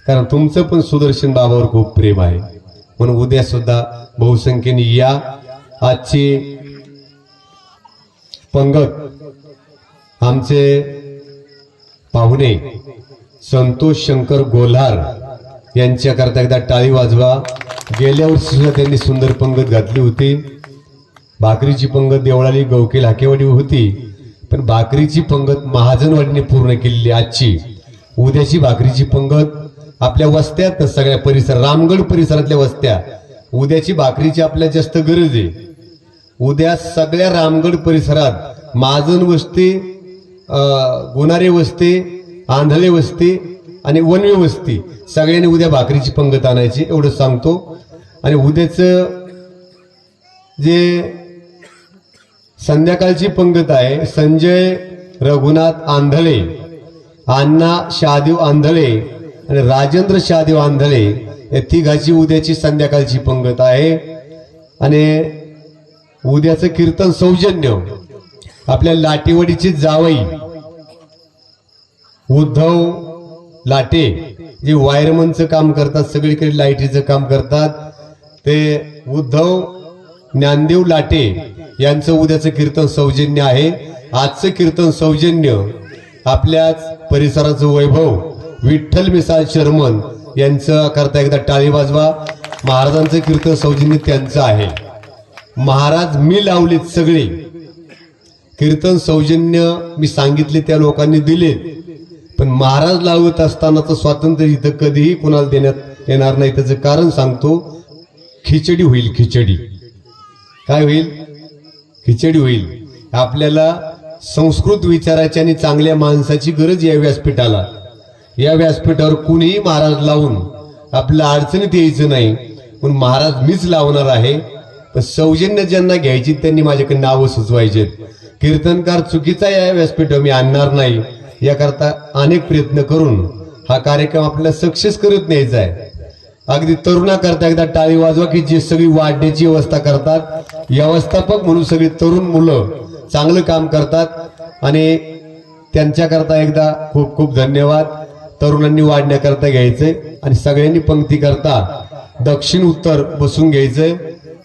कारण तुमचं पण सुदर्शन बाबावर खूप प्रेम आहे. म्हणून उद्या सुद्धा बहुसंख्येने या. आजची पंगत आमचे पाहुणे संतोष शंकर गोल्हार यांच्याकरता एकदा टाळी वाजवा. गेल्या वर्षी सुद्धा त्यांनी सुंदर पंगत घातली होती. भाकरीची पंगत देवळाली गवकेल हाकेवाडी होती, पण भाकरीची पंगत महाजनवाडीने पूर्ण केलेली. आजची उद्याची भाकरीची पंगत आपल्या वस्त्यात सगळ्या परिसर रामगड परिसरातल्या वस्त्या. उद्याची भाकरीची आपल्याला जास्त गरज आहे. उद्या सगळ्या रामगड परिसरात महाजन वस्ती, गुणारे वस्ती, आंधळे वस्ती आणि वनवे वस्ती सगळ्यांनी उद्या भाकरीची पंगत आणायची एवढं सांगतो. आणि उद्याचं जे संध्याकाळची पंगत आहे, संजय रघुनाथ आंधळे, अण्णा शहादेव आंधळे आणि राजेंद्र शहादेव आंधळे या तिघाची उद्याची संध्याकाळची पंगत आहे. आणि उद्याचं कीर्तन सौजन्य आपल्या लाटेवाडीचे जावई उद्धव लाटे, जे वायरमनचं काम करतात, सगळीकडे लाईटीचं काम करतात, ते उद्धव ज्ञानदेव लाटे यांचं उद्याचं कीर्तन सौजन्य आहे. आजचं कीर्तन सौजन्य आपल्याच परिसराचं वैभव विठ्ठल मिसाळ शर्मन यांचं करता एकदा टाळी वाजवा. महाराजांचं कीर्तन सौजन्य त्यांचं आहे. महाराज मी लावलेत सगळे कीर्तन सौजन्य मी सांगितले त्या लोकांनी दिले, पण महाराज लावत असतानाचं स्वातंत्र्य इथं कधीही कुणाला देण्यात येणार नाही. त्याचं कारण सांगतो. खिचडी होईल. खिचडी काय होईल? खिचडी होईल. आपल्याला संस्कृत विचाराची आणि चांगल्या माणसाची गरज या व्यासपीठाला. या व्यासपीठावर कुणीही महाराज लावून आपल्या अडचणीत यायचं नाही, पण महाराज मीच लावणार आहे. पण सौजन्य ज्यांना घ्यायची त्यांनी माझ्याकडे नावं सुचवायचेत. कीर्तनकार चुकीचा या व्यासपीठावर मी आणणार नाही. याकरता अनेक प्रयत्न करून हा कार्यक्रम आपल्याला सक्सेस करत न्यायचा आहे. अगदी तरुणाकरता एकदा टाळी वाजवा की जे सगळी वाढण्याची व्यवस्था करतात. व्यवस्थापक म्हणून सगळी तरुण मुलं चांगलं काम करतात आणि त्यांच्याकरता एकदा खूप खूप धन्यवाद. तरुणांनी वाढण्याकरता घ्यायचंय आणि सगळ्यांनी पंक्ती करता दक्षिण उत्तर बसून घ्यायचंय.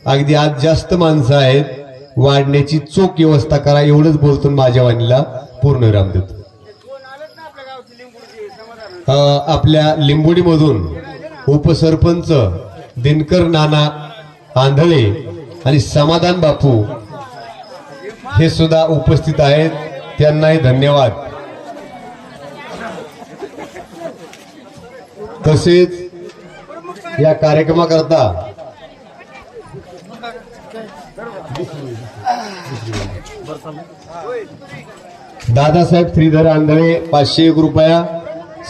अगदी आज जास्त माणसं आहेत, वाढण्याची चोख व्यवस्था करा. एवढंच बोलतो. माझ्या वाणीला पूर्ण विराम देतो. आपल्या लिंबोडीमधून उपसरपंच दिनकर नाना आंधळे आणि समाधान बापू हे सुद्धा उपस्थित आहेत. त्यांनाही धन्यवाद. तसेच या कार्यक्रमाकरता दादासाहेब श्रीधर आंधळे 501 रुपया,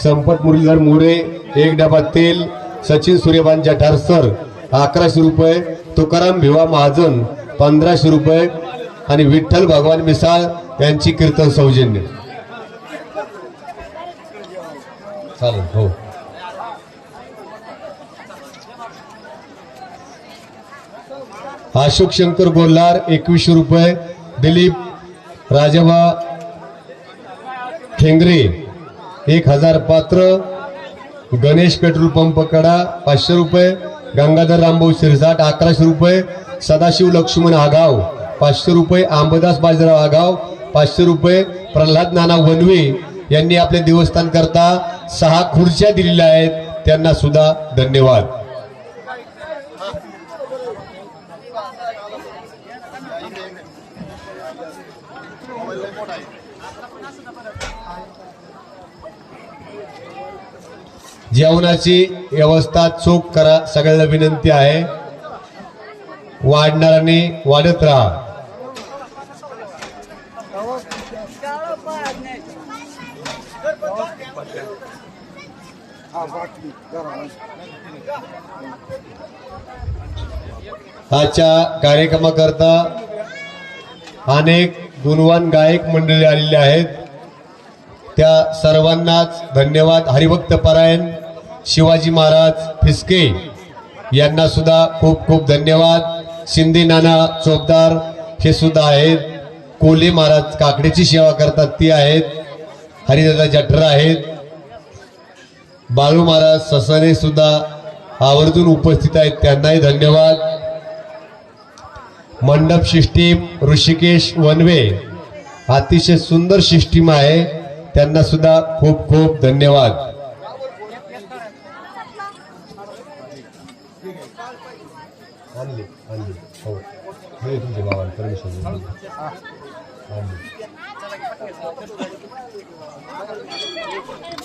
संपत मुरलीधर मोरे 1 डबा तेल, सचिन सूर्यभान जठार सर 1100 रुपये, तुकाराम भिवा महाजन 1500 रुपये आणि विठ्ठल भगवान मिसाळ यांची कीर्तन सौजन्य. चालेल. हो. अशोक शंकर गोल्हार 2100 रुपये, दिलीप राजाबा ठेंगरे 1000 पात्र, गणेश पेट्रोल पंप कडा 500 रुपये, गंगाधर रामभाऊ शिरसाट 1100 रुपये, सदाशिव लक्ष्मण आगाव 500 रुपये, आंबदास बाजीराव आगाव 500 रुपये, प्रल्हाद नाना वनवे यांनी आपल्या देवस्थान करता 6 खुर्च्या दिलेल्या आहेत, त्यांना सुद्धा धन्यवाद. जेवणाची व्यवस्था चोख करा, सगळ्यांना विनंती आहे. वाढणाऱ्यांनी वाढत राहा. आजच्या कार्यक्रमाकरता अनेक गुणवान गायक मंडळी आलेले आहेत, त्या सर्वांनाच धन्यवाद. हरिभक्त परायण शिवाजी महाराज फिसके यांना सुद्धा खूप खूप धन्यवाद. शिंदे नाना चोपदार हे सुद्धा आहेत. कोले महाराज काकडीची सेवा करतात ती आहेत. हरिदादा जठरा आहेत. बाळू महाराज ससाने सुद्धा आवर्जून उपस्थित आहेत, त्यांनाही धन्यवाद. मंडप सिस्टीम ऋषिकेश वनवे अतिशय सुंदर सिस्टीम आहे, त्यांना सुद्धा खूप खूप धन्यवाद. हो तुमच्या बाबाला परमिशन